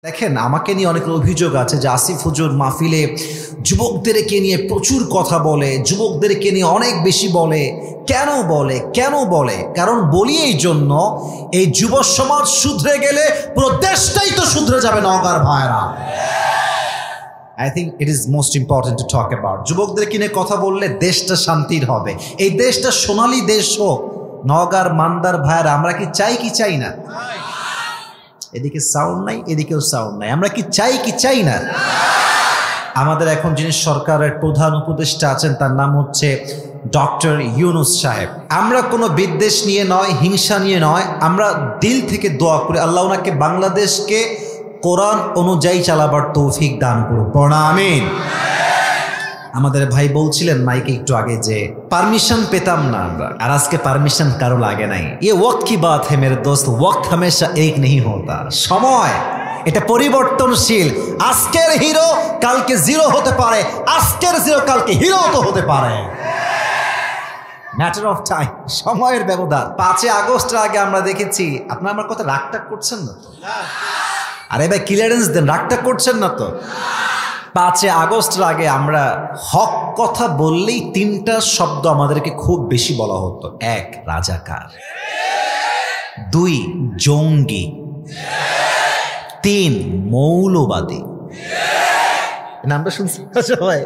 দেখেন, আমাকে নিয়ে অনেক অভিযোগ আছে যে আসিফ হুজুর মাহফিলে যুবকদেরকে নিয়ে প্রচুর কথা বলে, যুবকদেরকে নিয়ে অনেক বেশি বলে। কেন বলে? কারণ বলি এই জন্য, এই যুব সমাজ শুধরে গেলে পুরো দেশটাই তো শুধরে যাবে নওগাঁর ভাইরা। I think it is most important to talk about. যুবকদেরকে নিয়ে কথা বললে দেশটা শান্তির হবে, এই দেশটা সোনালী দেশ হোক। নওগাঁর মান্দার ভাইরা আমরা কি চাই কি চাই না? এদিকে সাউন্ড নাই, এদিকেও সাউন্ড নাই। আমরা কি চাই না? আমাদের এখন যিনি সরকারের প্রধান উপদেষ্টা আছেন তার নাম হচ্ছে ডক্টর ইউনূস সাহেব। আমরা কোনো বিদ্বেষ নিয়ে নয়, হিংসা নিয়ে নয়, আমরা দিল থেকে দোয়া করি আল্লাহ ওনাকে বাংলাদেশকে কোরআন অনুযায়ী চালাবার তৌফিক দান করুন। পড়া আমিন। আমাদের ভাই বলছিলেন মাইকে একটু আগে যে পারমিশন পেতাম না আমরা, আর আজকে পারমিশন কারো লাগে নাই। ये वक्त की बात है मेरे दोस्त, वक्त हमेशा एक नहीं होता। সময় এটা পরিবর্তনশীল। আজকের হিরো কালকে জিরো হতে পারে, আজকের জিরো কালকে হিরো তো হতে পারে। ম্যাটার অফ টাইম, সময়ের ব্যবধান। 5 আগস্টের আগে আমরা দেখেছি, আপনারা আমার কথা রাগটা করছেন না তো? আরে ভাই ক্লিয়ারেন্স দেন, রাগটা করছেন না তো? 5 আগস্টের আগে আমরা হক কথা বললেই 3টা শব্দ আমাদেরকে খুব বেশি বলা হতো। 1 রাজাকার, 2 জঙ্গি, 3 মৌলবাদী। নামটা শুনছেন সবাই?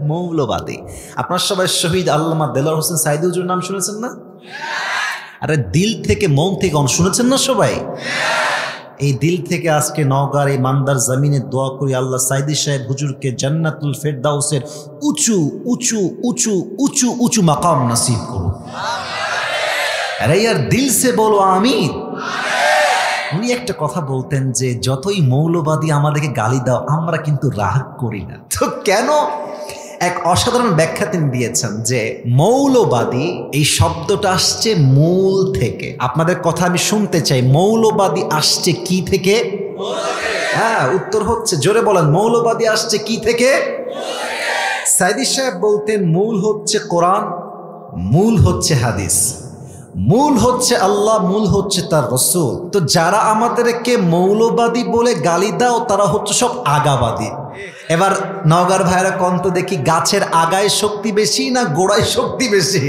মৌলবাদী। আপনার সবাই শহীদ আল্লামা দেলোয়ার হোসেন সাইদি হুজুর নাম শুনেছেন না? আরে দিল থেকে মন থেকে শুনেছেন না সবাই? এই দিল থেকে আজকে নওগাঁর এই মান্দার জমিনে দোয়া করি আল্লাহ সাইদি সাহেব হুজুরকে জান্নাতুল ফেরদাউসের উঁচু উঁচু উঁচু উঁচু উঁচু মাকাম নসিব করুন। আরে ইয়ার দিল সে বলো আমিন। উনি একটা কথা বলতেন যে যতই মৌলবাদী আমাদেরকে গালি দাও, আমরা কিন্তু রাগ করি না। তো কেন? এক অসাধারণ ব্যাখ্যা তিনি দিয়েছেন যে মৌলবাদী এই শব্দটা আসছে মূল থেকে। আপনাদের কথা আমি শুনতে চাই, মৌলবাদী আসছে কি থেকে? হ্যাঁ, উত্তর হচ্ছে জোরে বলেন, মৌলবাদী আসছে কি থেকে? সাইদি সাহেব বলতেন মূল হচ্ছে কোরআন, মূল হচ্ছে হাদিস, মূল হচ্ছে আল্লাহ, মূল হচ্ছে তার রসুল। তো যারা আমাদেরকে মৌলবাদী বলে গালি দাও তারা হচ্ছে সব আগাবাদী। এবার নওগাঁর ভাইরা কন্ত দেখি, গাছের আগায় শক্তি বেশি না গোড়ায় শক্তি বেশি?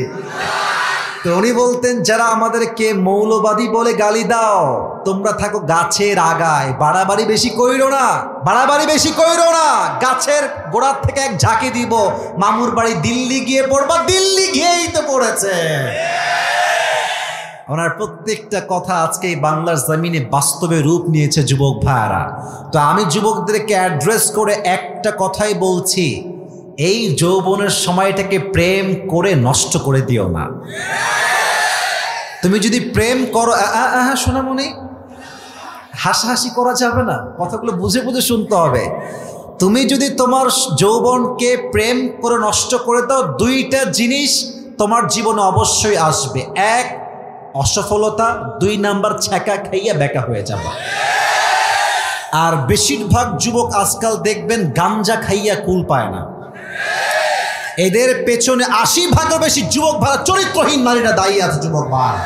তো উনি বলতেন যারা আমাদেরকে মৌলবাদী বলে গালি দাও তোমরা থাকো গাছের আগায়, বাড়াবাড়ি বেশি কইরো না, বাড়াবাড়ি বেশি কইরো না। গাছের গোড়ার থেকে এক ঝাঁকি দিব, মামুর বাড়ি দিল্লি গিয়ে পড়বা, দিল্লি গিয়েই তো পড়েছে। ওনার প্রত্যেকটা কথা আজকে এই বাংলার জমিনে বাস্তবে রূপ নিয়েছে যুবক ভাইরা। তো আমি যুবকদেরকে অ্যাড্রেস করে একটা কথাই বলছি, এই যৌবনের সময়টাকে প্রেম করে নষ্ট করে দিও না। তুমি যদি প্রেম করো, সোনামণি হাসাহাসি করা যাবে না, কথাগুলো বুঝে বুঝে শুনতে হবে। তুমি যদি তোমার যৌবনকে প্রেম করে নষ্ট করে দাও, 2টা জিনিস তোমার জীবনে অবশ্যই আসবে। 1 অসফলতা, 2 নাম্বার ছ্যাঁকা খাইয়া বেকা হয়ে যাবে। আর বেশিরভাগ যুবক আজকাল দেখবেন গাঞ্জা খাইয়া কুল পায় না। এদের পেছনে 80% বেশি যুবক ভাড়া চরিত্রহীন নারীরা দায়ী আছে। যুবক ভাড়া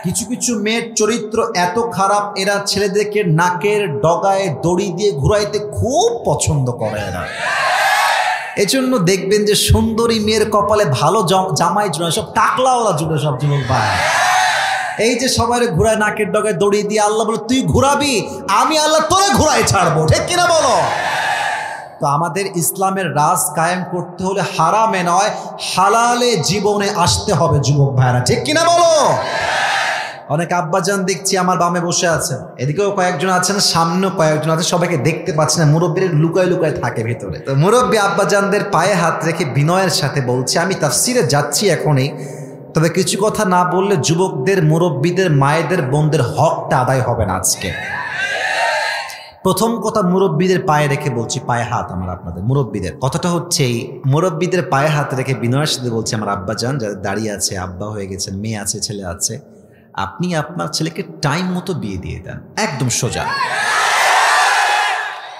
কিছু কিছু মেয়ের চরিত্র এত খারাপ, এরা ছেলেদেরকে নাকের ডগায় দড়ি দিয়ে ঘুরাইতে খুব পছন্দ করে এরা। এজন্য দেখবেন যে সুন্দরী মেয়ের কপালে ভালো জামাই জুড়ে, সব টাকলাওয়ালা জুড়ে সব যুবক ভাই। এই যে সবাই ঘুরায় নাকের ডগায় দড়ি দিয়ে, আল্লাহ বলে তুই ঘুরাবি, আমি আল্লাহ তোরে ঘুরাই ছাড়বো, ঠিক কিনা বলো? তো আমাদের ইসলামের রাজ কায়েম করতে হলে হারামে নয় হালালে জীবনে আসতে হবে যুবক ভাইরা, ঠিক কিনা বলো? অনেক আব্বাজান দেখছি আমার বামে বসে আছেন, এদিকেও কয়েকজন আছেন, সামনেও কয়েকজন আছে, সবাইকে দেখতে পাচ্ছি না, মুরব্বীর লুকায় লুকায় থাকে ভিতরে। তো মুরব্বী আব্বাজানদের পায়ে হাত রেখে বিনয়ের সাথে বলছি, আমি তাফসিরে যাচ্ছি এখনই, তবে কিছু কথা না বললে যুবকদের, মুরব্বীদের, মায়েদের, বোনদের হকটা আদায় হবে না আজকে। প্রথম কথা মুরব্বীদের পায়ে রেখে বলছি, পায়ে হাত আমার আপনাদের মুরব্বীদের। কথাটা হচ্ছে এই মুরব্বীদের পায়ে হাত রেখে বিনয়ের সাথে বলছি, আমার আব্বাজান যাদের দাঁড়িয়ে আছে, আব্বা হয়ে গেছেন, মেয়ে আছে, ছেলে আছে, আপনি আপনার ছেলেকে টাইম মতো বিয়ে দিয়ে দেন, একদম সোজা।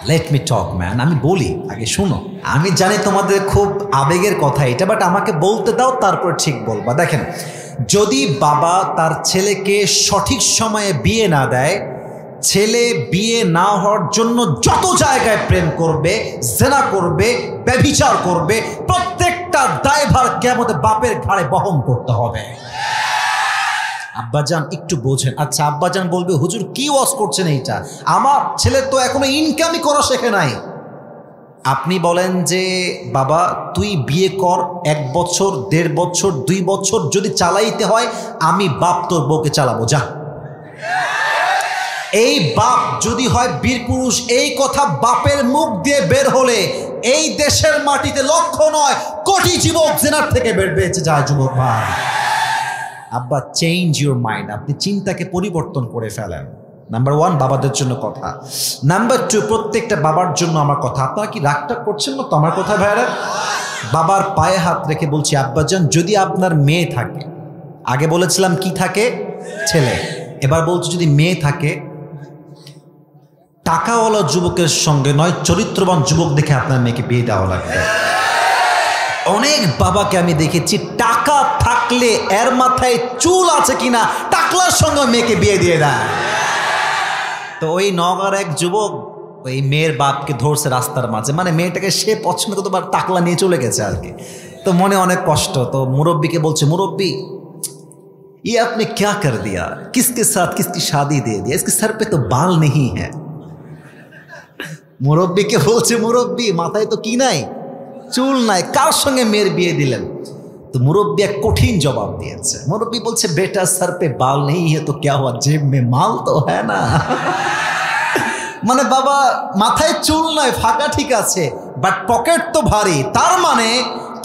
লেট মি টক ম্যান, আমি বলি আগে শোনো। আমি জানি তোমাদের খুব আবেগের কথা এটা, বাট আমাকে বলতে দাও, তারপর ঠিক বলবা। দেখেন, যদি বাবা তার ছেলেকে সঠিক সময়ে বিয়ে না দেয়, ছেলে বিয়ে না হওয়ার জন্য যত জায়গায় প্রেম করবে, জেনা করবে, ব্যভিচার করবে, প্রত্যেকটা দায়ভার কিয়ামতে বাপের ঘাড়ে বহন করতে হবে। আব্বাজান একটু বোঝেন। আচ্ছা, আব্বাজান বলবে হুজুর কি ওয়াজ করছেন এইটা, আমার ছেলে তো এখনো ইনকামই করা শেখে নাই। আপনি বলেন যে বাবা তুই বিয়ে কর, 1 বছর 1.5 বছর 2 বছর যদি চালাইতে হয় আমি বাপ তোর বউকে চালাবো, যা। এই বাপ যদি হয় বীর পুরুষ, এই কথা বাপের মুখ দিয়ে বের হলে এই দেশের মাটিতে লক্ষ নয় কোটি যুবক জেনার থেকে বেঁচে যায়। যুবক ভাই, আব্বা চেঞ্জ ইউর মাইন্ড, আপনি চিন্তাকে পরিবর্তন করে ফেলেন। নাম্বার 1 বাবাদের জন্য কথা। নাম্বার 2 প্রত্যেকটা বাবার জন্য আমার কথা। আপনারা কি রাগটা করছেন না তো আমার কথা ভাইরা? বাবার পায়ে হাত রেখে বলছি আব্বাজান, যদি আপনার মেয়ে থাকে, আগে বলেছিলাম কি থাকে, ছেলে, এবার বলছি যদি মেয়ে থাকে, টাকাওয়ালা যুবকের সঙ্গে নয় চরিত্রবান যুবক দেখে আপনার মেয়েকে বিয়ে দেওয়া লাগবে। অনেক বাবাকে আমি দেখেছি টাকা থাকলে এর মাথায় চুল আছে কিনা টাকলার সঙ্গে মেয়েকে বিয়ে দিয়ে দেয়। তো ওই নগর এক যুবক ওই মেয়ের বাপকে ধরছে রাস্তার মাঝে, মানে মেয়েটাকে সে পছন্দ করতে পারে, টাকলা নিয়ে চলে গেছে আর কি। তো মনে অনেক কষ্ট। তো মুরব্বীকে বলছে, মুরব্বী ये आपने क्या कर दिया, किसके साथ किसकी शादी दे दिया, इसके सर पे तो बाल नहीं है। মুরব্বীকে বলছে, মুরব্বী মাথায় তো কি নাই, চুল নাই, কার সঙ্গে মেয়ের বিয়ে দিলেন? তো মুরব্বী এক কঠিন জবাব দিয়েছে। মুরব্বী বলছে, বেটা सर पे बाल नहीं है तो क्या हुआ, जेब में माल तो है ना। মানে বাবা মাথায় চুল নাই, ফাঁকা ঠিক আছে, বাট পকেট তো ভারী। তার মানে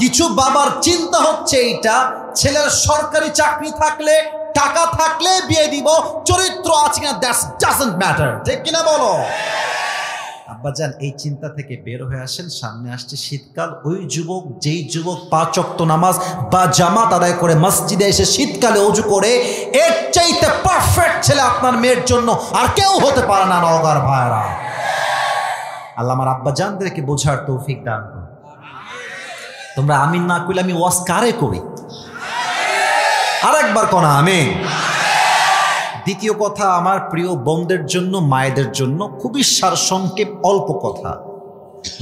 কিছু বাবার চিন্তা হচ্ছে এইটা, ছেলের সরকারি চাকরি থাকলে, টাকা থাকলে বিয়ে দিব, চরিত্র আছে কিনা দ্যাটস ডাজন্ট ম্যাটার। ঠিক কিনা বলো? আব্বাজান এই চিন্তা থেকে বের হয়ে আসেন। সামনে আসছে শীতকাল। ওই যুবক, যেই যুবক 5 ওয়াক্ত নামাজ বা জামাত আদায় করে মসজিদে এসে শীতকালে ওযু করে, এর চাইতে পারফেক্ট ছেলে আপনার মেয়ের জন্য আর কেউ হতে পারে না। নওগাঁর ভাইরা, আল্লাহ আমার আব্বাজানদেরকে বোঝার তৌফিক দান করুন। তোমরা আমিন না কইলে আমি ওয়াজ কারে করি? আরেকবার কোনা আমিন। দ্বিতীয় কথা, আমার প্রিয় বোনদের জন্য, মায়েদের জন্য খুবই সারসংক্ষেপ অল্প কথা।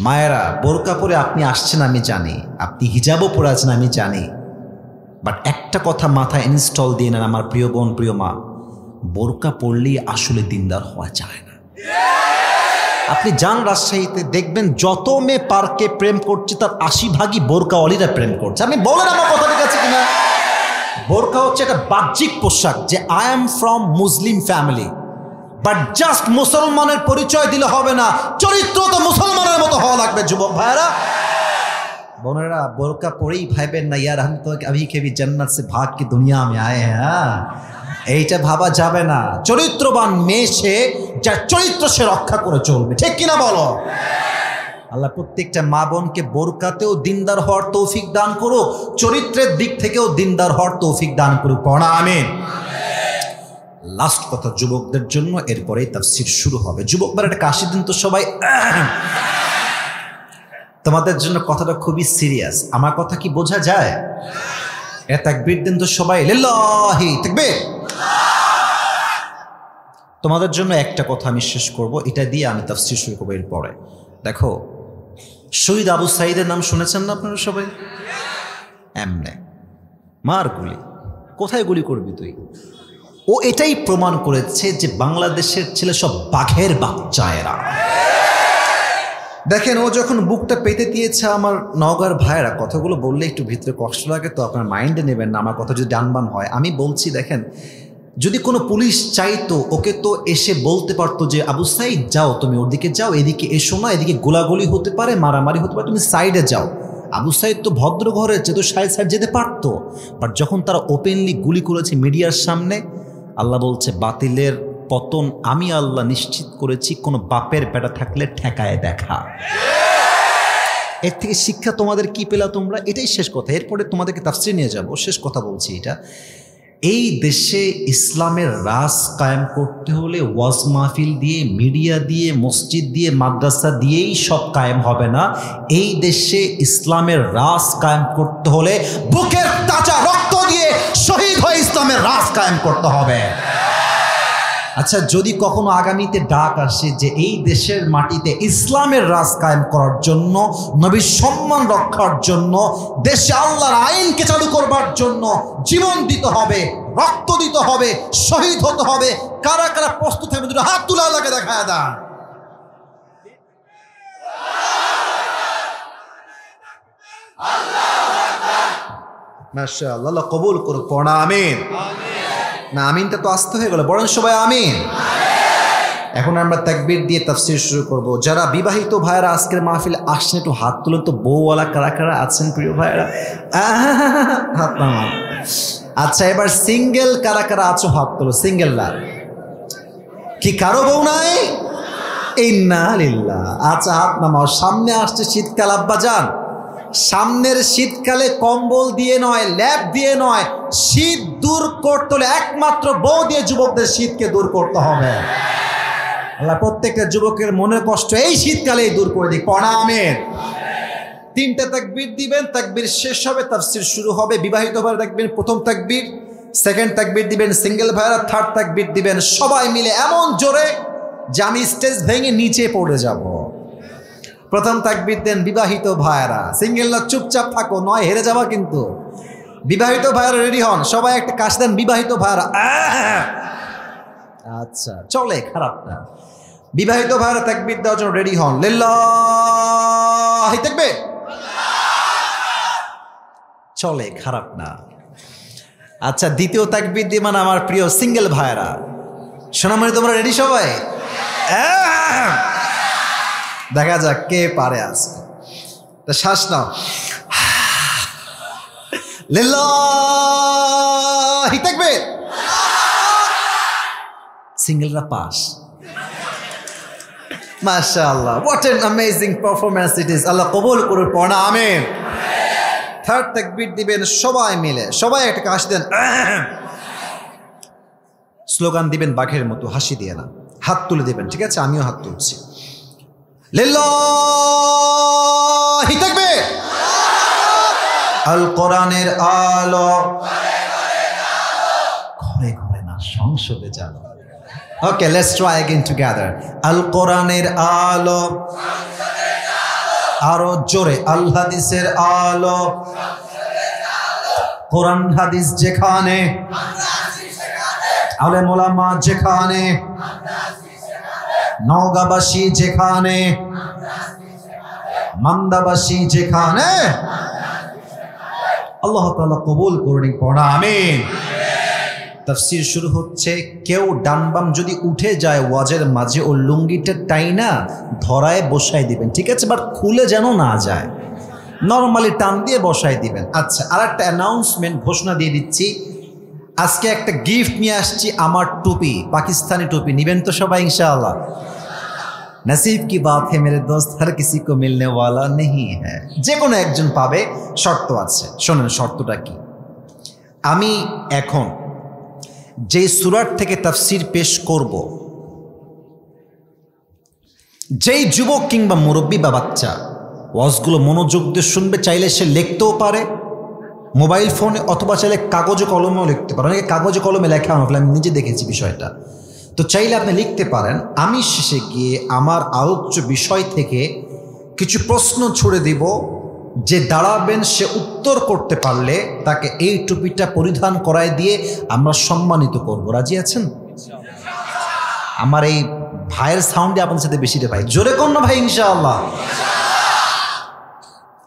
মায়েরা, বোরকা পরে আপনি আসছেন আমি জানি, আপনি হিজাবও পরে আছেন আমি জানি, বাট একটা কথা মাথায় ইনস্টল দিয়ে নেন আমার প্রিয় বোন, প্রিয় মা, বোরকা পরলেই আসলে দিনদার হওয়া যায় না। আপনি যান রাজশাহীতে, দেখবেন যত মেয়ে পার্কে প্রেম করছে তার 80 ভাগই বোরকাওয়ালিরা প্রেম করছে। আমি বলেন আমার কথা ঠিক আছে কিনা? বোরকা হচ্ছে একটা বাহ্যিক পোশাক, যে I am from Muslim family, but just মুসলমানের পরিচয় দিলে হবে না, চরিত্র তো মুসলমানের মতো হওয়া লাগবে। যুবক ভাইরা, বোনেরা, বোরকা পরেই ভাইবেন না ইয়ার हम तो अभी के भी जन्नत से भाग के दुनिया में आए हैं, এইটা ভাবা যাবে না। চরিত্রবান মেয়ে সে, যার চরিত্র সে রক্ষা করে চলবে। ঠিক কিনা বলো? আল্লাহ প্রত্যেকটা মা বোনকে বোরকাতেও দিনদার হওয়ার তৌফিক দান করুক, চরিত্রের দিক থেকেও দিনদার হওয়ার তৌফিক দান করুক। পড়া আমিন। লাস্ট কথা যুবকদের জন্য, এরপরেই তাফসীর শুরু হবে। যুবকরা একটা কাশি দিন তো সবাই। তোমাদের জন্য কথাটা খুবই সিরিয়াস। আমার কথা কি বোঝা যায়? এ তাকবীর দিন তো সবাই, লিল্লাহি তাকবীর। তোমাদের জন্য একটা কথা আমি শেষ করব, এটা দিয়ে আমি তাফসীর শুরু করবো। এরপরে দেখো, শহীদ আবু সাঈদের নাম শুনেছেন না আপনারা সবাই? এমনে মার গুলি, কোথায় গুলি করবি তুই? ও এটাই প্রমাণ করেছে যে বাংলাদেশের ছেলে সব বাঘের বাচ্চা এরা। দেখেন, ও যখন বুকটা পেতে দিয়েছে, আমার নওগাঁর ভাইয়েরা, কথাগুলো বললে একটু ভিতরে কষ্ট লাগে, তো আপনার মাইন্ডে নেবেন না আমার কথা যদি ডানবান হয়। আমি বলছি, দেখেন, যদি কোনো পুলিশ চাইতো, ওকে তো এসে বলতে পারতো যে আবু সাঈদ যাও, তুমি ওদিকে যাও, এদিকে এসো না, এদিকে গোলাগুলি হতে পারে, মারামারি হতে পারে, তুমি সাইডে যাও। আবু সাঈদ তো ভদ্র ঘরের, যে তো সাইড যেতে পারতো। বাট যখন তারা ওপেনলি গুলি করেছে মিডিয়ার সামনে, আল্লাহ বলছে বাতিলের পতন আমি আল্লাহ নিশ্চিত করেছি, কোনো বাপের বেটা থাকলে ঠেকায় দেখা। এর থেকে শিক্ষা তোমাদের কি পেলা তোমরা? এটাই শেষ কথা। এরপরে তোমাদেরকে তাফসীর নিয়ে যাব। শেষ কথা বলছি এটা, এই দেশে ইসলামের রাজ কায়েম করতে হলে ওয়াজ মাহফিল দিয়ে, মিডিয়া দিয়ে, মসজিদ দিয়ে, মাদ্রাসা দিয়েই সব কায়েম হবে না। এই দেশে ইসলামের রাজ কায়েম করতে হলে বুকের তাজা রক্ত দিয়ে শহীদ হয়ে ইসলামের রাজ কায়েম করতে হবে। আচ্ছা, যদি কখনো আগামীতে ডাক আসে যে এই দেশের মাটিতে ইসলামের রাজ কায়েম করার জন্য, নবীর সম্মান রক্ষার জন্য, দেশে আল্লাহর আইনকে চালু করবার জন্য জীবন দিতে হবে, রক্ত দিতে হবে, শহীদ হতে হবে, কারা কারা প্রস্তুত হবে দুটো হাত তুলে আল্লাহকে দেখায় দেন। মাশাআল্লাহ, আল্লাহ কবুল করুক। পড়া আমিন। না আমিনটা তো আসতে হয়ে গেল, বরং সবাই আমিন। এখন আমরা তাকবীর দিয়ে তাফসীর শুরু করব। যারা বিবাহিত ভাইরা আজকের মাহফিলে আসছেন একটু হাত তুলেন তো, বউওয়ালা কারা কারা আছেন প্রিয় ভাইরা? হাত নামান। আচ্ছা, এবার সিঙ্গেল কারা কারা আছো হাত তোলো। সিঙ্গেল না কি, কারো বউ নাই? ইন্না লিল্লাহ। আচ্ছা, হাত নামাও। সামনে আসছে শীতকাল আব্বা যান, সামনের শীতকালে কম্বল দিয়ে নয়, ল্যাপ দিয়ে নয়, শীত দূর করতে হলে একমাত্র বউ দিয়ে যুবকদের শীতকে দূর করতে হবে। আল্লাহ প্রত্যেকটা যুবকের মনের কষ্ট এই শীতকালেই দূর করে দিক। পড়া আমিন। তিনটা তাকবীর দিবেন, তাকবীর শেষ হবে, তাফসীর শুরু হবে। বিবাহিত ভাইরা দেখবেন প্রথম তাকবীর, সেকেন্ড তাকবীর দিবেন সিঙ্গেল ভাইরা, থার্ড তাকবীর দিবেন সবাই মিলে এমন জোরে যে আমি স্টেজ ভেঙে নিচে পড়ে যাব। প্রথম তাকবীর দেন বিবাহিত ভাইরা, সিঙ্গেলরা চুপচাপ থাকো, নয় হেরে যাওয়া কিন্তু। বিবাহিত ভাইরা রেডি হন, সবাই একটা কাশ দেন। বিবাহিত ভাইরা আচ্ছা চলে, খারাপ না। বিবাহিত ভাইরা তাকবীর দেওয়ার জন্য রেডি হন। লিল্লাহি তাকবীর। চলে, খারাপ না। আচ্ছা, দ্বিতীয় তাকবীর দিবেন আমার প্রিয় সিঙ্গেল ভাইরা। সোনামণি তোমরা রেডি সবাই? দেখা যাক কে পারে আজকে। শ্বাস নাও। লিল্লাহি তাকবীর। সিঙ্গেলরা পাস। মাশাআল্লাহ, what an amazing performance it is. Allah কবুল করুন। পড়া আমিন। থার্ড তাকবীর দিবেন সবাই মিলে, সবাই একটা হাসি দেন, স্লোগান দিবেন বাঘের মতো, হাসি দিয়ে না, হাত তুলে দিবেন। ঠিক আছে, আমিও হাত তুলছি। লিল্লাহি তাকবীর। আল কোরআনের আলো ঘরে ঘরে না, সংসদে জানো। ওকে, লেটস ট্রাই अगेन টুগেদার। আল কোরআনের আলো, আরো জোরে, আল হাদিসের আলো। কোরআন হাদিস যেখানে, আলেম ওলামা যেখানে, নওগাঁবাসী যেখানে, মান্দাবাসী যেখানে, আল্লাহ তাআলা কবুল করুন। পড়া আমিন। তাফসীর শুরু হচ্ছে। কেউ ডান বাম যদি উঠে যায় ওয়াজের মাঝে, ও লুঙ্গিটা টাইনা ধরায় বসাই দিবেন। ঠিক আছে, বাট খুলে যেন না যায়, নর্মালি টান দিয়ে বসাই দিবেন। আচ্ছা, আর একটা অ্যানাউন্সমেন্ট, ঘোষণা দিয়ে দিচ্ছি। আজকে একটা গিফট নিয়ে আসছি, আমার টুপি, পাকিস্তানি টুপি। নিবেন তো সবাই ইনশাআল্লাহ? নসিব কি বাত है मेरे दोस्त, हर किसी को मिलने वाला नहीं है। যে কোনো একজন পাবে, শর্ত আছে। শোনেন শর্তটা কি। আমি এখন যে সূরার থেকে তাফসীর পেশ করব, যেই যুবক কিংবা মুরব্বী বা বাচ্চা ওয়াজগুলো মনোযোগ দিয়ে শুনবে, চাইলে সে লিখতেও পারে মোবাইল ফোনে, অথবা চাইলে কাগজে কলমেও লিখতে পারে। অনেকে কাগজে কলমে লেখা আমার, আমি নিজে দেখেছি বিষয়টা। তো চাইলে আপনি লিখতে পারেন। আমি শেষে গিয়ে আমার আলোচ্য বিষয় থেকে কিছু প্রশ্ন ছুড়ে দিব, যে দাঁড়াবেন সে উত্তর করতে পারলে তাকে এই টুপিটা পরিধান করায় দিয়ে আমরা সম্মানিত করব। রাজি আছেন? আমার এই ভাইয়ের সাউন্ডে আপনার সাথে বেশি রে ভাই, জোরে কোন না ভাই? ইনশাআল্লাহ।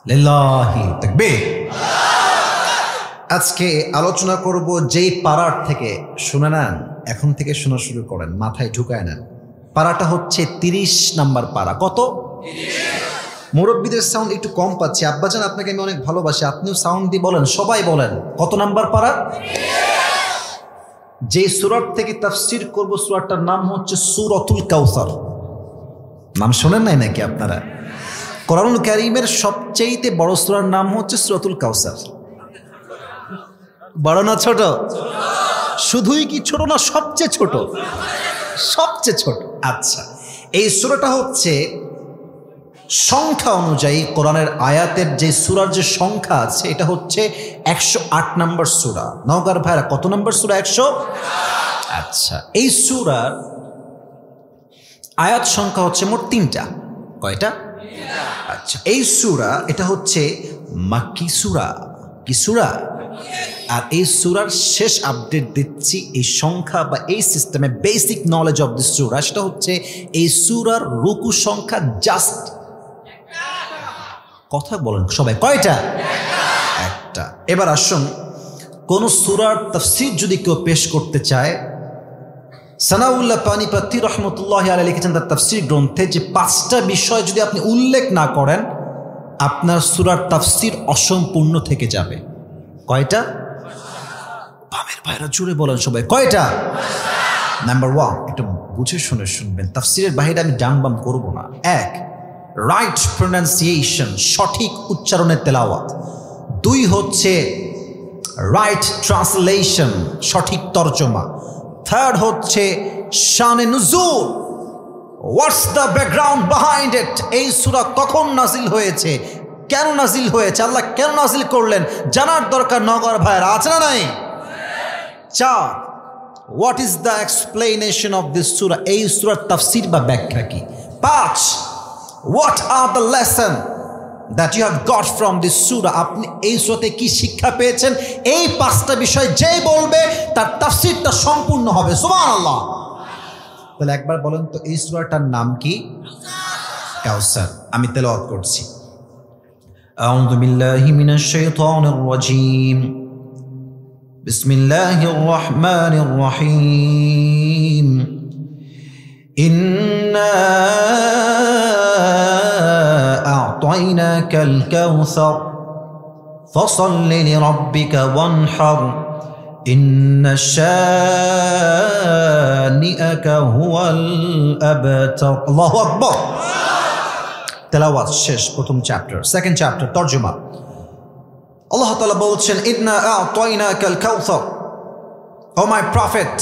লিল্লাহি তাকবীর। আজকে আলোচনা করব যেই পাড়ার থেকে, শুনে নেন, এখন থেকে শোনা শুরু করেন, মাথায় ঢুকায় নেন। পাড়াটা হচ্ছে 30 নাম্বার পাড়া। কত? 30। মুরব্বীদের সাউন্ড একটু কম পাচ্ছি। আব্বাজান আপনাকে আমি অনেক ভালোবাসি, আপনিও সাউন্ড দিয়ে বলেন, সবাই বলেন কত নাম্বার পাড়া? 30। যে সূরা থেকে তাফসীর করব, সূরাটার নাম হচ্ছে সূরাতুল কাউসার। নাম শোনেন নাই নাকি আপনারা? কোরআনুল কারীমের সবচেয়ে বড় সূরার নাম হচ্ছে সূরাতুল কাউসার। বড় না ছোট? শুধুই কি ছোট না, সবচেয়ে ছোট? সবচেয়ে ছোট। আচ্ছা, এই সূরাটা হচ্ছে সংখ্যা অনুযায়ী কোরআনের আয়াতের যে সূরার যে সংখ্যা আছে, এটা হচ্ছে 108 নম্বর সূরা। নওগাঁর ভাইরা কত নম্বর সূরা? 100। আচ্ছা, এই সূরার আয়াত সংখ্যা হচ্ছে মোট 3টা। কয়টা? আচ্ছা, এই সূরা এটা হচ্ছে মাক্কি সূরা। কি সূরা? আর এই সূরার শেষ আপডেট দিচ্ছি এই সংখ্যা বা এই সিস্টেমে বেসিক নলেজ অফ দিস সূরা, সেটা হচ্ছে এই সূরার রুকু সংখ্যা জাস্ট কথা বলেন সবাই, কয়টা? একটা। এবার আসুন, কোন সূরার তাফসীর যদি কেউ পেশ করতে চায়, সানাউল্লাহ পানিপতি রহমতুল্লাহ আলাইহি লিখেছেন তার তাফসীর গ্রন্থে যে 5টা বিষয় যদি আপনি উল্লেখ না করেন আপনার সূরার তাফসীর অসম্পূর্ণ থেকে যাবে। কয়টা? বামের ভাইরা জুড়ে বলেন সবাই, কয়টা? নাম্বার 1, একটু বুঝে শুনে শুনবেন, তাফসীরের বাইরে আমি ডান বাম করব না। 1, রাইট প্রোনাউন্সিয়েশন, সঠিক উচ্চারণের তেলাওয়াত। 2 হচ্ছে রাইট ট্রান্সলেশন, সঠিক তর্জমা। 3rd হচ্ছে শানে নুজুল, what's the background behind it, এই সূরা কখন নাজিল হয়েছে, কেন নাজিল হয়েছে, আল্লাহ কেন নাজিল করলেন, জানার দরকার নগর ভাইরা, আছে না নাই? 4, what is the explanation of this surah, এই সূরার তাফসীর বা ব্যাখ্যা কি। 5, what are the lesson that you have got from this surah, আপনি এই সূরাতে কি শিক্ষা পেয়েছেন। এই 5টা বিষয় যে বলবে তার তাফসীরটা সম্পূর্ণ হবে। সুবহানাল্লাহ। তাহলে একবার বলেন তো এই সূরাটার নাম কি? কাউসার। আমি তেলাওয়াত করছি। আউযু বিল্লাহি মিনাশ শাইতানির রাজীম, বিসমিল্লাহির রহমানির রহিম। ইন্না আ'তাইনাকাল কাউসার ফাসাল্লি লিরাব্বিকা ওয়ানহার ইন্না শানিআকা হুয়াল আবতার। আল্লাহু আকবার। তেলাওয়াত শেষ, প্রথম চ্যাপ্টার। সেকেন্ড চ্যাপ্টার তরজমা। আল্লাহ তাআলা বলছেন, ইন্না আ'তাইনাকাল কাউসার, O my prophet,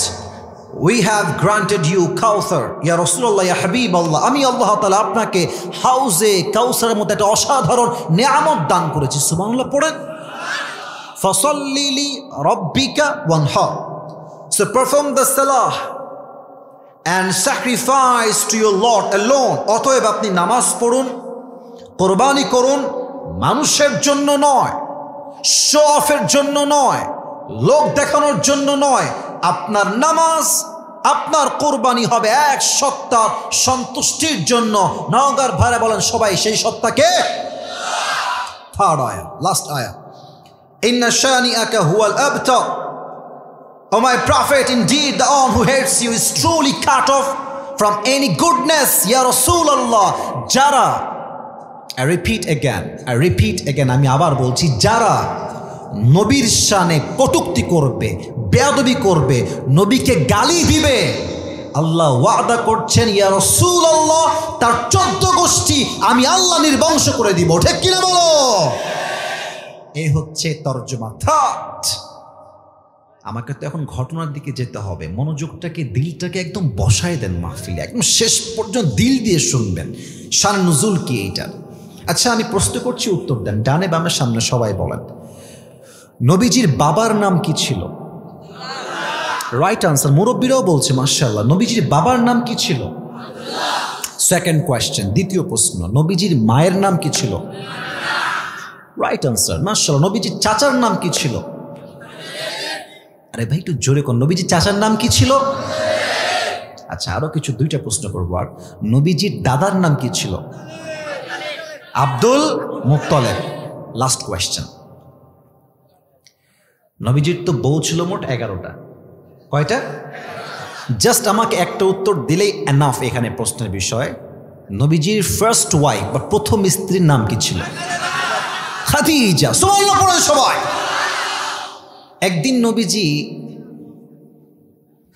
we have granted you কাউসার। ইয়া রাসূলুল্লাহ, ইয়া হাবিবাল্লাহ, আমি আল্লাহ তাআলা আপনাকে হাউজে কাউসারের মধ্যে একটা অসাধারণ নিয়ামত দান করেছি। সুবহানাল্লাহ পড়েন। ফাসাল্লি লিরাব্বিকা ওয়ানহার, so perform the salah and sacrifice to your Lord alone. অতএব আপনি নামাজ পড়ুন, কোরবানি করুন, মানুষের জন্য নয়, শো অফের জন্য নয়, লোক দেখানোর জন্য নয়। আপনার নামাজ, আপনার কোরবানি হবে এক সত্তার সন্তুষ্টির জন্য। নওগাঁর ভাইরা বলেন সবাই, সেই সত্তাকে? থার্ড আয়া, লাস্ট আয়া। ইন্না শানিআকা হুয়াল আবতার, O my prophet, indeed the one who hates you is truly cut off from any goodness. Ya Rasulullah, যারা, I repeat again, আমি আবার বলছি, যারা নবীর শানে কটূক্তি করবে, বেয়াদবি করবে, নবীকে গালি দিবে, আল্লাহ ওয়াদা করছেন ইয়া রাসূলুল্লাহ তার 14 গোষ্ঠী আমি আল্লাহ নির্বংশ করে দিব। ঠিক কিনা বলো? এই হচ্ছে তরজমা। থার্ড, আমাকে তো এখন ঘটনার দিকে যেতে হবে, মনোযোগটাকে, দিলটাকে একদম বসায় দেন মাহফিলে, একদম শেষ পর্যন্ত দিল দিয়ে শুনবেন শান নুজুল কি এইটার। আচ্ছা, আমি প্রশ্ন করছি, উত্তর দেন, ডানে বামের সামনে সবাই বলেন। নবীজির বাবার নাম কি ছিল? রাইট আনসার, মুরব্বীরাও বলছে মাশাআল্লাহ। নবীজির বাবার নাম কি ছিল? সেকেন্ড কোয়েশ্চেন, দ্বিতীয় প্রশ্ন, নবীজির মায়ের নাম কি ছিল? রাইট আনসার, মাশাআল্লাহ। নবীজির চাচার নাম কি ছিল? আরে ভাই একটু জোরে কোন, নবীজির চাচার নাম কি ছিল? আচ্ছা, আরো কিছু 2টা প্রশ্ন করবো। আর নবীজির দাদার নাম কি ছিল? Abdul Muttalib. লাস্ট কোয়েশ্চেন, নবীজির তো বউ ছিল মোট 11টা, কয়টা? জাস্ট আমাকে একটা উত্তর দিলেই এনাফ এখানে প্রশ্নের বিষয়। নবীজির ফার্স্ট ওয়াইফ বা প্রথম স্ত্রীর নাম কি ছিল? খাদিজা। সুবহানাল্লাহ পড়েন সবাই। একদিন নবীজি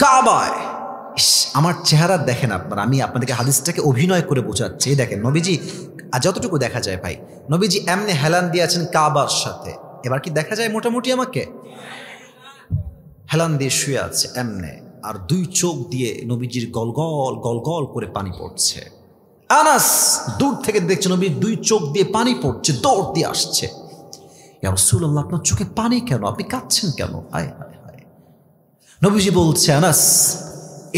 কাবায়, আমার চেহারা দেখেন আপনারা, আমি আপনাদেরকে হাদিসটাকে অভিনয় করে বোঝাচ্ছি। দেখেন নবীজি, যতটুকু দেখা যায় ভাই, নবীজি এমনি হেলান দিয়ে আছেন কাবার সাথে। এবার কি দেখা যায় মোটামুটি? আমাকে হেলান দিয়ে শুয়ে আছে এমনে, আর 2 চোখ দিয়ে নবীজির গলগল গলগল করে পানি পড়ছে। আনাস দূর থেকে দেখছে নবীর 2 চোখ দিয়ে পানি পড়ছে, দৌড় দিয়ে আসছে। ইয়া রাসূলুল্লাহ, আপনার চোখে পানি কেন? আপনি কাঁদছেন কেন? হায় হায় হায়। নবীজি বলছে, আনাস,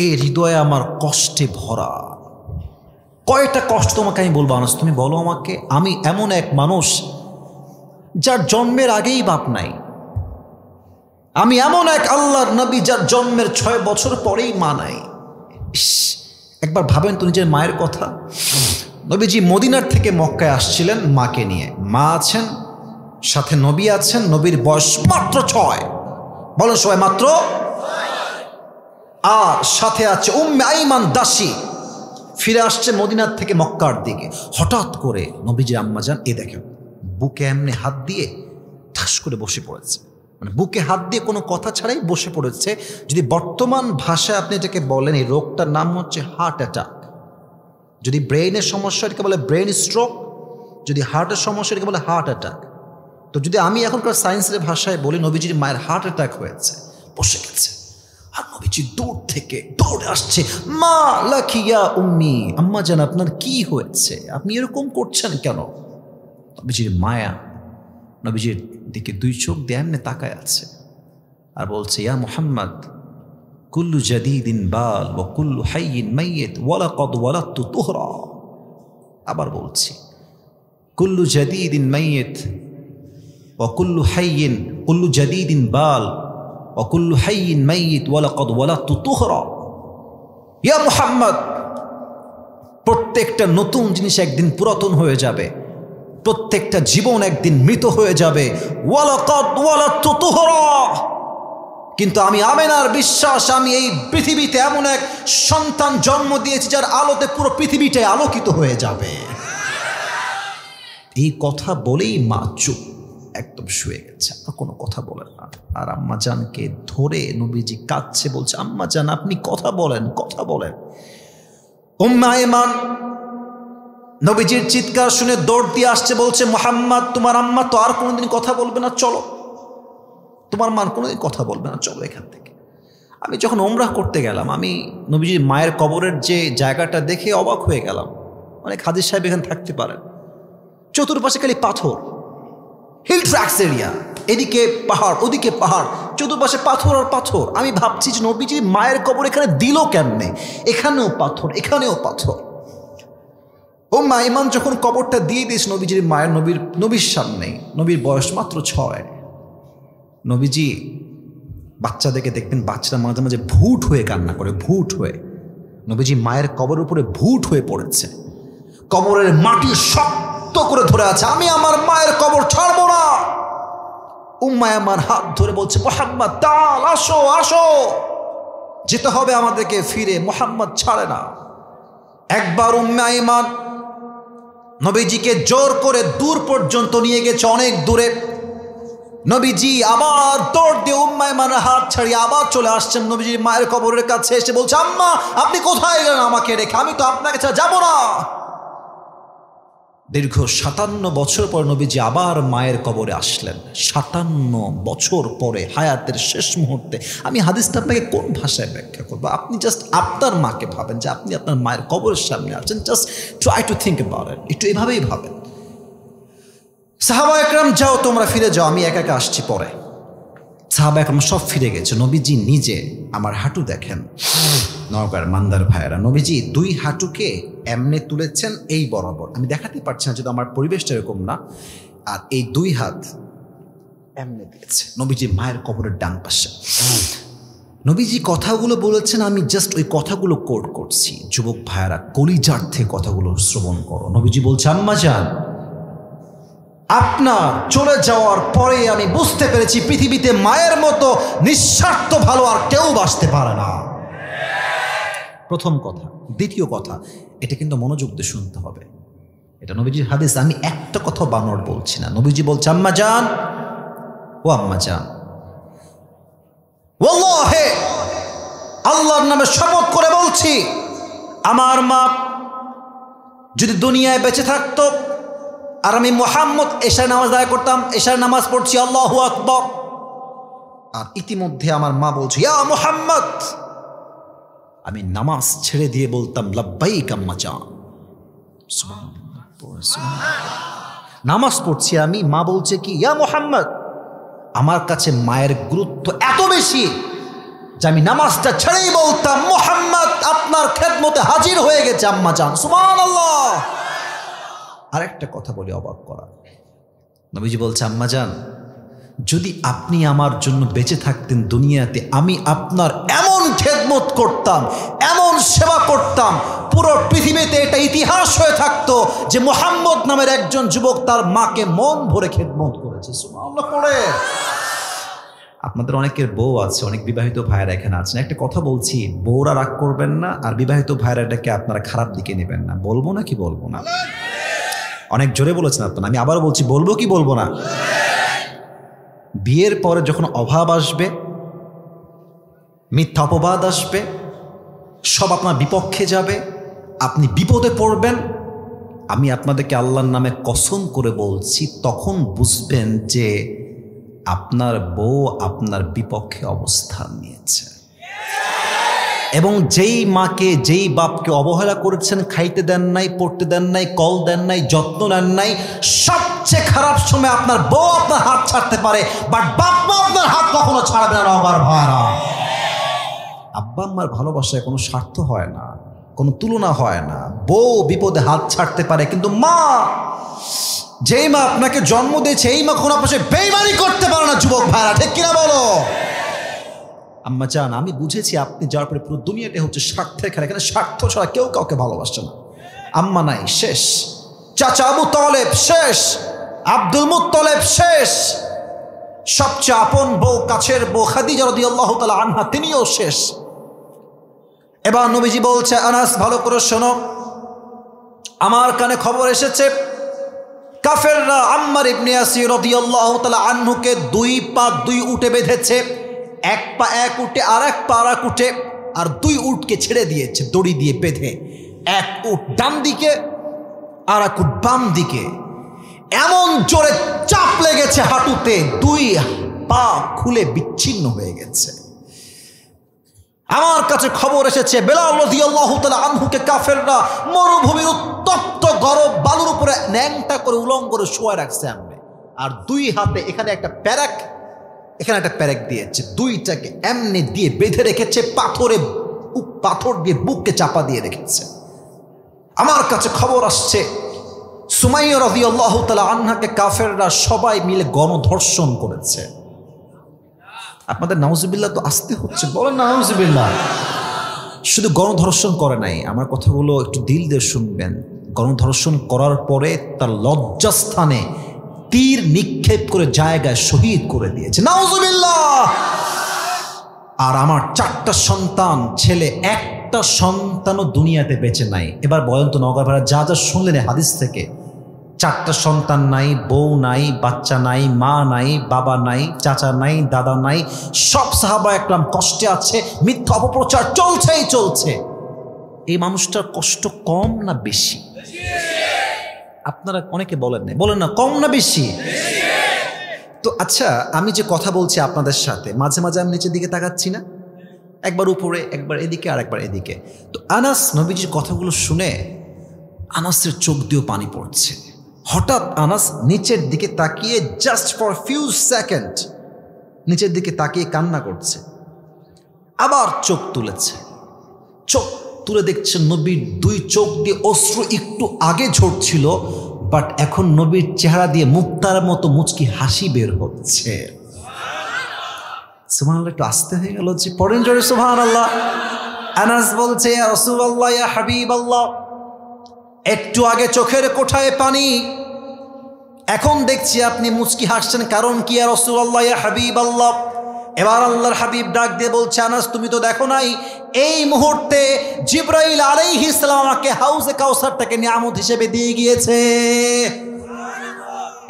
এই হৃদয়ে আমার কষ্টে ভরা। কয়টা কষ্ট তোমাকে আমি বলবো আনাস, তুমি বলো আমাকে। আমি এমন এক মানুষ যার জন্মের আগেই বাপ নাই। আমি এমন এক আল্লাহর নবী যার জন্মের 6 বছর পরেই মা নাই। একবার ভাবেন তো নিজের মায়ের কথা। নবীজি মদিনার থেকে মক্কায় আসছিলেন মাকে নিয়ে। মা আছেন, সাথে নবী আছেন, নবীর বয়স মাত্র 6। বলেন সবাই, মাত্র। আর সাথে আছে উম্মে আইমান দাসী, ফিরে আসছে মদিনার থেকে মক্কার দিকে। হঠাৎ করে নবীজি আম্মাজান দেখেন বুকে এমনি হাত দিয়ে ঠাস করে বসে পড়েছে। মানে বুকে হাত দিয়ে কোনো কথা ছাড়াই বসে পড়েছে। যদি বর্তমান ভাষায় আপনি এটাকে বলেন, এই রোগটার নাম হচ্ছে হার্ট অ্যাটাক। যদি ব্রেইনের সমস্যা এটাকে বলে ব্রেইন স্ট্রোক, যদি হার্টের সমস্যা এটাকে বলে হার্ট অ্যাটাক। তো যদি আমি এখনকার সায়েন্সের ভাষায় বলি, নবীজির মায়ের হার্ট অ্যাটাক হয়েছে, বসে গেছে। আর নবীজি দূর থেকে দৌড়ে আসছে, মা লাকিয়া উম্মি, আম্মা জান আপনার কি হয়েছে, আপনি এরকম করছেন কেন? নবীজির মায়া নবীজির দিকে 2 চোখ দিয়ে এমনি তাকায় আছে আর বলছে, ইয়া মুহাম্মদ, কুল্লু জাদিদিন বাল ওয়া কুল্লু হাইয়িন মাইয়িত ওয়া লাকাদ ওয়ালাদতু তুহরা। আবার বলছি, কুল্লু জাদিদিন মাইয়িত ওয়া কুল্লু হাইয়িন, কুল্লু জাদিদিন বাল ওয়া কুল্লু হাইয়িন মাইয়িত ওয়া লাকাদ ওয়ালাদতু তুহরা। ইয়া মুহাম্মদ, প্রত্যেকটা নতুন জিনিস একদিন পুরাতন হয়ে যাবে, প্রত্যেকটা জীবন একদিন মৃত হয়ে যাবে। ওয়া লাকাদ ওয়ালাদতু তুহরা। কিন্তু আমি আমেনার বিশ্বাস, আমি এই পৃথিবীতে এমন এক সন্তান জন্ম দিয়েছি যার আলোতে পুরো পৃথিবীটাই আলোকিত হয়ে যাবে। এই কথা বলেই মা চুপ, একদম শুয়ে গেছে, আর কোনো কথা বলেন না। আর আম্মা জানকে ধরে নবীজি কাঁদছে, বলছে, আম্মা জান আপনি কথা বলেন, কথা বলেন। উম্মে আইমান নবীজির চিৎকার শুনে দৌড় দিয়ে আসছে, বলছে, মুহাম্মদ তোমার আম্মা তো আর কোনোদিন কথা বলবে না, চলো। তোমার মা কোনোদিন কথা বলবে না, চলো এখান থেকে। আমি যখন ওমরাহ করতে গেলাম, আমি নবীজির মায়ের কবরের যে জায়গাটা দেখে অবাক হয়ে গেলাম। অনেক হাদিস সাহেব এখানে থাকতে পারেন, চতুর্পাশে খালি পাথর, হিল ট্র্যাক্স এরিয়া, এদিকে পাহাড় ওদিকে পাহাড়, চতুর্পাশে পাথর আর পাথর। আমি ভাবছি যে নবীজির মায়ের কবর এখানে দিল কেমনে, এখানেও পাথর এখানেও পাথর। উম্মে আইমান যখন কবরটা দিয়ে দিয়েছে নবীজির মায়ের নবীর সামনে, নবীর বয়স মাত্র 6। নবীজি বাচ্চাদেরকে দেখবেন, বাচ্চারা মাঝে মাঝে ভুট হয়ে কান্না করে, ভুট হয়ে। নবীজি মায়ের কবরের উপরে ভুট হয়ে পড়েছে, কবরের মাটি শক্ত করে ধরে আছে, আমি আমার মায়ের কবর ছাড়বো না। উম্মে আইমান হাত ধরে বলছে, মুহাম্মদ তাল, আসো আসো, যেতে হবে আমাদেরকে ফিরে। মুহাম্মদ ছাড়ে না। একবার উম্মে আইমান নবীজিকে জোর করে দূর পর্যন্ত নিয়ে গেছে, অনেক দূরে। নবীজি আবার দৌড় দিয়ে উম্মে আইমানের হাত ছাড়িয়ে আবার চলে আসছেন নবীজির মায়ের কবরের কাছে। এসে বলছে, আম্মা আপনি কোথায় গেলেন আমাকে রেখে, আমি তো আপনাকে ছাড়া যাবো না। দীর্ঘ 57 বছর পর নবীজি আবার মায়ের কবরে আসলেন। 57 বছর পরে, হায়াতের শেষ মুহূর্তে। আমি হাদিসটা আপনাকে কোন ভাষায় ব্যাখ্যা করবো? আপনি জাস্ট আপনার মাকে ভাবেন যে আপনি আপনার মায়ের কবরের সামনে আছেন। Just try to think about it, একটু এভাবেই ভাবেন। সাহাবা একরাম যাও, তোমরা ফিরে যাও, আমি একা একা আসছি পরে। সাহাবা একরাম সব ফিরে গেছে। নবীজি নিজে, আমার হাঁটু দেখেন নওগাঁর মান্দার ভাইয়েরা, নবীজি 2 হাঁটুকে এমনে তুলেছেন এই বরাবর, আমি দেখাতে পারছি না যদি আমার পরিবেশটা এরকম না। আর এই 2 হাত এমনে দিয়েছে নবীজি মায়ের কবরের ডান পাশে। নবীজি কথাগুলো বলেছেন, আমি জাস্ট ওই কথাগুলো কোট করছি। যুবক ভাইয়েরা, কলিজার থেকে কথাগুলো শ্রবণ করো। নবীজি বলছে, আম্মা জান, আপনার চলে যাওয়ার পরে আমি বুঝতে পেরেছি পৃথিবীতে মায়ের মতো নিঃস্বার্থ ভালো আর কেউ বাঁচতে পারে না। প্রথম কথা। দ্বিতীয় কথা, এটা কিন্তু মনোযোগ দিয়ে শুনতে হবে, এটা নবীজির হাদিস, আমি একটা কথা বানর বলছি না। নবীজি বলছে, আম্মা জান, ও আম্মা জান, ওয়াল্লাহি আল্লাহর নামে শপথ করে বলছি, আমার মা যদি দুনিয়ায় বেঁচে থাকতো আর আমি মুহাম্মদ এশার নামাজ আদায় করতাম, এশার নামাজ পড়ছি আল্লাহু আকবার, আর ইতিমধ্যে আমার মা বলছে, ইয়া মুহাম্মদ, আমি নামাজ ছেড়ে দিয়ে বলতাম, লাব্বাইক আম্মা জান। নামাজ পড়ছি আমি, মা বলছে কি, ইয়া মুহাম্মদ। আমার কাছে মায়ের গুরুত্ব এত বেশি যে আমি নামাজটা ছেড়েই বলতাম মুহাম্মদ আপনার খেদমতে হাজির হয়ে গেছে আম্মা জান, সুবহানাল্লাহ। আরেকটা কথা বলি অবাক করা, নবীজি বলছে আম্মা জান যদি আপনি আমার জন্য বেঁচে থাকতেন দুনিয়াতে, আমি আপনার এমন খেদমত করতাম, এমন সেবা করতাম, পুরো পৃথিবীতে এটা ইতিহাস হয়ে থাকতো যে মুহাম্মদ নামের একজন যুবক তার মাকে মন ভরে খেদমত করেছে। সুবহানাল্লাহ পড়ে। আপনাদের অনেকের বউ আছে, অনেক বিবাহিত ভাইয়েরা এখানে আছেন, একটা কথা বলছি, বউরা রাগ করবেন না, আর বিবাহিত ভাইয়েরা এটাকে আপনারা খারাপ দিকে নেবেন না। বলবো না কি বলবো না? অনেক জোরে বলেছেন আপনারা, আমি আবার বলছি, বলবো কি বলবো না? বিয়ের পরে যখন অভাব আসবে, মিথ্যা অপবাদ আসবে, সব আপনার বিপক্ষে যাবে, আপনি বিপদে পড়বেন, আমি আপনাদেরকে আল্লাহর নামে কসম করে বলছি, তখন বুঝবেন যে আপনার বউ আপনার বিপক্ষে অবস্থান নিয়েছে। এবং যেই মাকে, যেই বাপকে অবহেলা করেছেন, খাইতে দেন নাই, পড়তে দেন নাই, কল দেন নাই, যত্ন নেন নাই, সবচেয়ে খারাপ সময় আপনার বউ আপনার হাত ছাড়তে পারে, বাট বাপ মা আপনার হাত কখনো ছাড়বে না। আমার ভাইরা, আব্বা আম্মার ভালোবাসায় কোনো স্বার্থ হয় না, কোনো তুলনা হয় না। বউ বিপদে হাত ছাড়তে পারে, কিন্তু মা, যেই মা আপনাকে জন্ম দিয়েছে, এই মা কোনো আপনার সাথে বেইমানি করতে পারে না। যুবক ভাইরা, ঠিক কিনা বলো? আম্মা জান আমি বুঝেছি আপনি যাওয়ার পরে পুরো দুনিয়াটা হচ্ছে স্বার্থের খেলা, এখানে স্বার্থ ছাড়া কেউ কাউকে ভালোবাসে না। আম্মা নাই, শেষ। চাচা আবু তালেব শেষ, আব্দুল মুত্তালিব শেষ, সবচেয়ে আপন বউ, কাছের বউ খাদিজা রাদিয়াল্লাহু তাআলা আনহা, তিনিও শেষ। এবার নবীজি বলছে, আনাস ভালো করে শোনো, আমার কানে খবর এসেছে কাফেররা আম্মার ইবনে ইয়াসির রাদিয়াল্লাহু তাআলা আনহুকে দুই পা দুই উটে বেঁধেছে, এক পা এক উটে আর এক পা আর এক উটে, আর দুই উটকে ছেড়ে দিয়েছে দড়ি দিয়ে বেঁধে, এক উট ডান দিকে আর এক উট বাম দিকে। এমন জোরে চাপ লেগেছে হাঁটুতে, দুই পা খুলে বিচ্ছিন্ন হয়ে গেছে। আমার কাছে খবর এসেছে বেলাল রাদিয়াল্লাহু তাআলা আনহুকে কাফেররা মরুভূমির উত্তপ্ত গরম বালুর উপরে ন্যাংটা করে উলঙ্গ করে শোয়া রাখছে এমনি, আর দুই হাতে এখানে একটা প্যারাক, এখানে একটা প্যারেক দিয়েছে, দুইটাকে এমনি দিয়ে বেঁধে রেখেছে, পাথর দিয়ে বুককে চাপা দিয়ে রেখেছে। আমার কাছে খবর আসছে সুমাইয়া রাদিয়াল্লাহু তাআলা আনহাকে কাফেররা সবাই মিলে গণধর্ষণ করেছে। আপনাদের নাউজুবিল্লাহ তো আসতে হচ্ছে, বলেন না নাউজুবিল্লাহ। শুধু গণধর্ষণ করে নাই, আমার কথাগুলো একটু দিল দিয়ে শুনবেন, গণধর্ষণ করার পরে তার লজ্জাস্থানে তীর নিক্ষেপ করে জায়গায় শহীদ করে দিয়েছে, নাউজুবিল্লাহ। আর আমার 4টা সন্তান, ছেলে, একটা সন্তানও দুনিয়াতে বেঁচে নাই। এবার বলেন তো নওগাঁ ভাড়া, যা যা শুনলেন হাদিস থেকে, 4টা সন্তান নাই, বউ নাই, বাচ্চা নাই, মা নাই, বাবা নাই, চাচা নাই, দাদা নাই, সব সাহাবা একরাম কষ্টে আছে, মিথ্যা অপপ্রচার চলছেই চলছে। এই মানুষটার কষ্ট কম না বেশি? আপনারা অনেকে বলেন না, বলেন না কম না বেশি? তো আচ্ছা, আমি যে কথা বলছি আপনাদের সাথে, মাঝে মাঝে আমি নিচের দিকে তাকাচ্ছি না, একবার উপরে, একবার এদিকে, আর একবার এদিকে। তো আনাস নবীজির কথাগুলো শুনে আনাসের চোখ দিয়েও পানি পড়ছে। হঠাৎ আনাস নিচের দিকে তাকিয়ে জাস্ট ফর ফিউ সেকেন্ড নিচের দিকে তাকিয়ে কান্না করছে, আবার চোখ তুলেছে, চোখ তুলে দেখছে নবীর দুই চোখ দিয়ে অশ্রু একটু আগে ঝরছিল, বাট এখন নবীর চেহারা দিয়ে মুক্তার মতো মুচকি হাসি বের হচ্ছে। সুবহানাল্লাহ, একটু আস্তে হয়ে গেল যে, পড়েন জোরে সুবহানাল্লাহ। আনাস বলছে, ইয়া রাসূলুল্লাহ, ইয়া হাবিবাল্লাহ, একটু আগে চোখের কোঠায় পানি, এখন দেখছি আপনি মুচকি হাসছেন, কারণ কি ইয়া রাসূলুল্লাহ, ইয়া হাবিবাল্লাহ? এবার আল্লাহর হাবিব ডাক দিয়ে বলছে, আনাস তুমি তো দেখো নাই, এই মুহূর্তে জিবরাইল আলাইহিস সালাম আমাকে হাউজে কাউসারটাকে নিয়ামত হিসেবে দিয়ে গিয়েছে।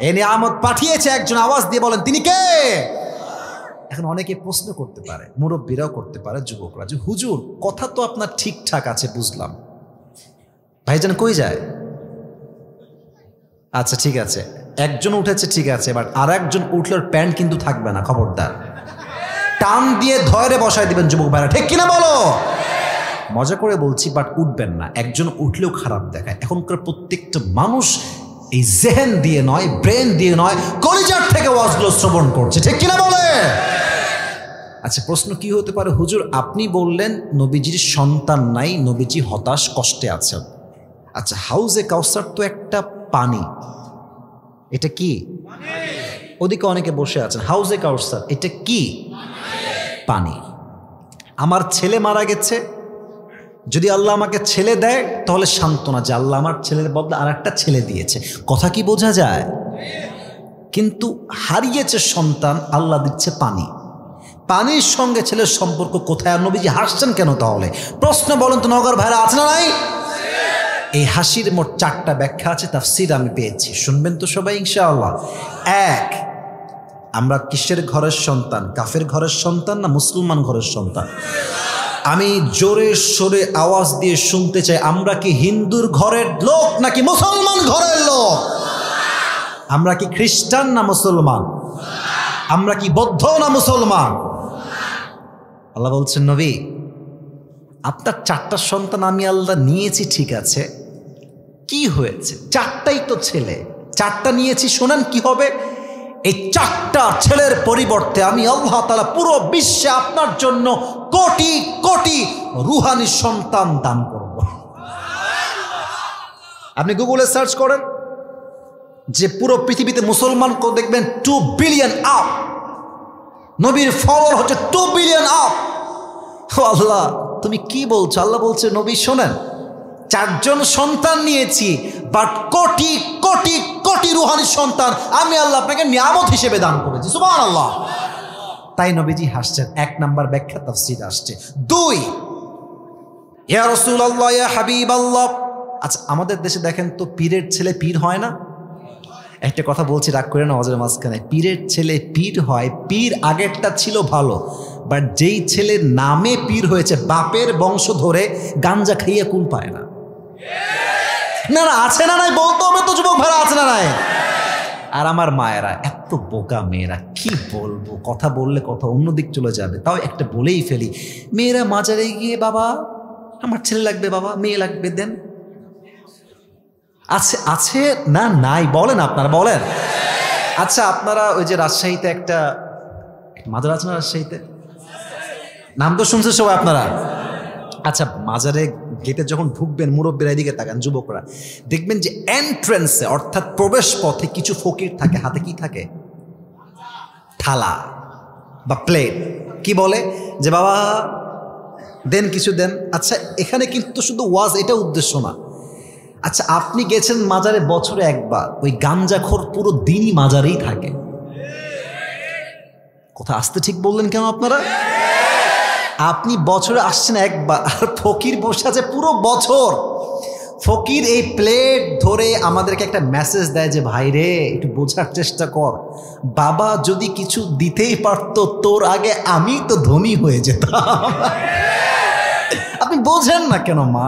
এই নিয়ামত পাঠিয়েছে একজন, আওয়াজ দিয়ে বলেন তিনি কে? এখন অনেকে প্রশ্ন করতে পারে, মুরব্বীরাও করতে পারে, যুবকরা, যে হুজুর কথা তো আপনার ঠিকঠাক আছে, বুঝলাম, ভাইজান কই যায়? আচ্ছা ঠিক আছে, একজন উঠেছে ঠিক আছে, বাট আর একজন উঠলে প্যান্ট কিন্তু থাকবে না, খবরদার, টান দিয়ে ধরে বসায় দিবেন যুবক ভাইরা, ঠিক কিনা বলো? মজা করে বলছি, বাট উঠবেন না, একজন উঠলেও খারাপ দেখায়। এখনকার প্রত্যেকটা মানুষ এই জেহেন দিয়ে নয়, ব্রেন দিয়ে নয়, কলিজার থেকে ওয়াজগুলো শ্রবণ করছে, ঠিক কিনা বলে? আচ্ছা, প্রশ্ন কি হতে পারে হুজুর? আপনি বললেন নবীজির সন্তান নাই, নবীজি হতাশ কষ্টে আছেন। আচ্ছা, হাউজে কাউসার তো একটা পানি, এটা কি? ওদিকে অনেকে বসে আছেন, হাউজে কাউসার এটা কি? পানি। আমার ছেলে মারা গেছে, যদি আল্লাহ আমাকে ছেলে দেয় তাহলে সান্ত্বনা যে আল্লাহ আমার ছেলের বদলে আর একটা ছেলে দিয়েছে। কথা কি বোঝা যায়? কিন্তু হারিয়েছে সন্তান, আল্লাহ দিচ্ছে পানি। পানির সঙ্গে ছেলের সম্পর্ক কোথায়? আর নবীজি হাসছেন কেন তাহলে? প্রশ্ন বলেন তো নগর ভাইরা, আছে না নাই? এই হাসির মোট 4টা ব্যাখ্যা আছে, তাফসীর আমি পেয়েছি, শুনবেন তো সবাই ইনশাআল্লাহ। এক, আমরা কিসের ঘরের সন্তান? কাফের ঘরের সন্তান না মুসলমান ঘরের সন্তান? আমি জোরে সোরে আওয়াজ দিয়ে শুনতে চাই, আমরা কি হিন্দুর ঘরের লোক নাকি মুসলমান ঘরের লোক? আমরা কি খ্রিস্টান না মুসলমান? আমরা কি বৌদ্ধ না মুসলমান? আল্লাহ বলছেন, নবী আপনার 4টা সন্তান আমি আল্লাহ নিয়েছি, ঠিক আছে, কি হয়েছে? 4টাই তো ছেলে, 4টা নিয়েছি, শোনেন কি হবে। এই 4টা ছেলের পরিবর্তে আমি আল্লাহ তাআলা পুরো বিশ্বে আপনার জন্য কোটি কোটি রুহানি সন্তান দান করব। আপনি গুগলে সার্চ করেন যে পুরো পৃথিবীতে মুসলমান কো দেখবেন 2 বিলিয়ন আপ, নবীর ফলোয়ার হচ্ছে 2 বিলিয়ন আপ। আল্লাহ তুমি কি বলছো? আল্লাহ বলছে, নবী শোনেন, 4জন সন্তান নিয়েছি, বাট কোটি কোটি কোটি রুহানি সন্তান আমি আল্লাহ আপনাকে নিয়ামত হিসেবে দান করেছি। সুবহানাল্লাহ। তাই নবীজি হাসছেন। 1 নাম্বার ব্যাখ্যা তাফসীর আসছে। 2, ইয়া রাসূলুল্লাহ ইয়া হাবিবাল্লাহ। আচ্ছা, আমাদের দেশে দেখেন তো পীরের ছেলে পীর হয় না? একটা কথা বলছি, রাগ করে না ওয়াজের মাঝখানে, পীরের ছেলে পীর হয়। পীর আগেরটা ছিল ভালো, বাট যেই ছেলের নামে পীর হয়েছে বাপের বংশ ধরে গাঞ্জা খাইয়ে কুল পায় না। না না, আছে না নাই বলতে হবে তো যুবক ভাইরা, আছে না নাই? আর আমার মায়েরা এত বোকা মেয়েরা, কি বলবো, কথা বললে কথা অন্যদিক চলে যাবে, তাও একটা বলেই ফেলি। মেয়েরা মাজারে গিয়ে, বাবা আমার ছেলে লাগবে, বাবা মেয়ে লাগবে, দেন। আছে আছে না নাই? বলেন আপনারা, বলেন। আচ্ছা, আপনারা ওই যে রাজশাহীতে একটা মাজার আছে না, রাজশাহীতে নাম তো শুনছে সবাই আপনারা। আচ্ছা, মাজারে গেটে যখন ঢুকবেন, মুরব্বীরা এদিকে তাকান, যুবকরা দেখবেন যে এন্ট্রান্সে অর্থাৎ প্রবেশ পথে কিছু ফকির থাকে, হাতে কি থাকে? থালা বা প্লেট। কি বলে যে বাবা দেন, কিছু দেন। আচ্ছা, এখানে কিন্তু শুধু ওয়াজ এটা উদ্দেশ্য না। আচ্ছা, আপনি গেছেন মাজারে বছরে একবার, ওই গাঞ্জাখোর পুরো দিনই মাজারেই থাকে। কথা আসতে ঠিক বললেন কেন আপনারা? আপনি বছরে আসছেন একবার, আর ফকির বসে আছে পুরো বছর। ফকির এই প্লেট ধরে আমাদেরকে একটা মেসেজ দেয় যে ভাই রে, একটু বোঝার চেষ্টা কর, বাবা যদি কিছু দিতেই পারতো তোর আগে আমি তো ধনী হয়ে যেতাম। আপনি বোঝেন না কেন মা?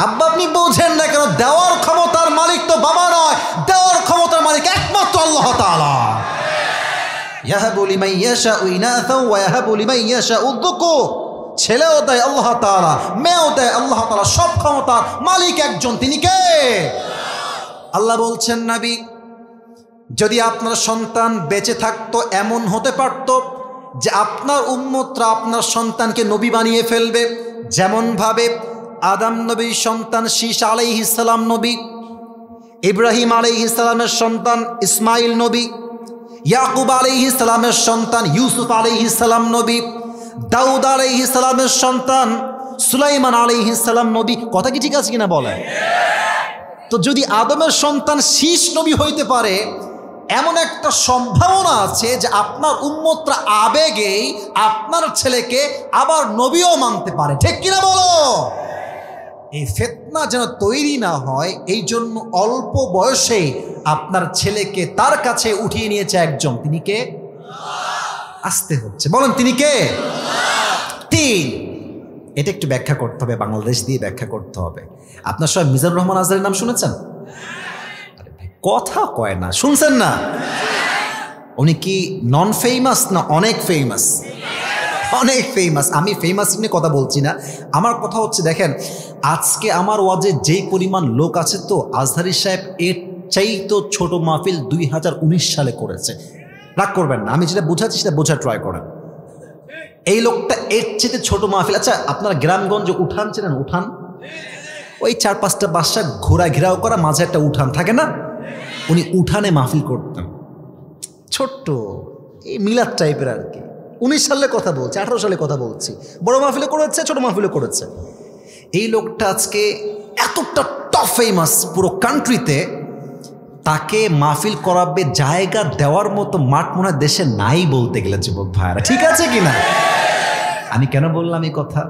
আব্বা আপনি বোঝেন না কেন? দেওয়ার ক্ষমতার মালিক তো বাবা নয়, দেওয়ার ক্ষমতার মালিক একমাত্র আল্লাহ তাআলা। ইয়াহাবু লিমান ইয়াশাউ ইনাসা ওয়া ইয়াহাবু লিমান ইয়াশাউ যুকুর। ছেলেও দেয় আল্লাহ তাআলা, মেয়েও দেয় আল্লাহ তাআলা, সব ক্ষমতার মালিক একজন, তিনি কে? আল্লাহ বলছেন, নবী যদি আপনার সন্তান বেঁচে থাকতো, এমন হতে পারত যে আপনার উম্মতরা আপনার সন্তানকে নবী বানিয়ে ফেলবে। যেমন ভাবে আদম নবীর সন্তান শীস আলাইহিস সালাম নবী, ইব্রাহিম আলাইহিস সালামের সন্তান ইসমাইল নবী, ইয়াকুব আলাইহিস সালামের সন্তান ইউসুফ আলাইহিস সালাম নবী, দাউদ আলাইহিস সালামের সন্তান সুলাইমান আলাইহিস সালাম নবী। কথা কি ঠিক আছে কিনা বলেন? তো যদি আদমের সন্তান শীস নবী হইতে পারে, এমন একটা সম্ভাবনা আছে যে আপনার উম্মতরা আবেগেই আপনার ছেলেকে আবার নবীও মানতে পারে, ঠিক কিনা বলো? এই ফিতনা যেন তৈরি না হয়, এই জন্য অল্প বয়সে আপনার ছেলেকে তার কাছে উঠিয়ে নিয়েছে একজন, তিনি কে? আসতে হচ্ছে, বলেন তিনি কে? 3, এটা একটু ব্যাখ্যা করতে হবে, বাংলাদেশ দিয়ে ব্যাখ্যা করতে হবে। আপনার সবাই মিজানুর রহমান আজহারীর নাম শুনেছেন? কথা কয় না, শুনছেন না? উনি কি নন ফেমাস না অনেক ফেমাস? অনেক ফেমাস। আমি ফেমাস নিয়ে কথা বলছি না, আমার কথা হচ্ছে দেখেন, আজকে আমার ওয়াজে যেই পরিমাণ লোক আছে, তো আজহারী সাহেব এর চাইতো ছোট মাহফিল 2019 সালে করেছে। রাগ করবেন না, আমি যেটা বোঝাচ্ছি সেটা বোঝা ট্রাই করেন। এই লোকটা এর চেয়ে ছোট মাহফিল। আচ্ছা আপনারা গ্রামগঞ্জে উঠান চেনেন? উঠান ওই 4-5টা বাসা ঘোরা ঘেরাও করা, মাঝে একটা উঠান থাকে না? উনি উঠানে মাহফিল করতেন, ছোট্ট এই মিলাদ টাইপের আর কি। 19 সালের কথা বলছি, 18 সালে কথা বলছি। বড় মাহফিলে করেছে, ছোট মাহফিলে করেছে। এই লোকটা আজকে এতটা টপ ফেমাস পুরো কান্ট্রিতে, তাকে মাহফিল করাবে জায়গা দেওয়ার মতো মাঠ মনে হয় দেশে নাই বলতে গেলে, যুবক ভাইরা ঠিক আছে কিনা? আমি কেন বললাম এই কথা?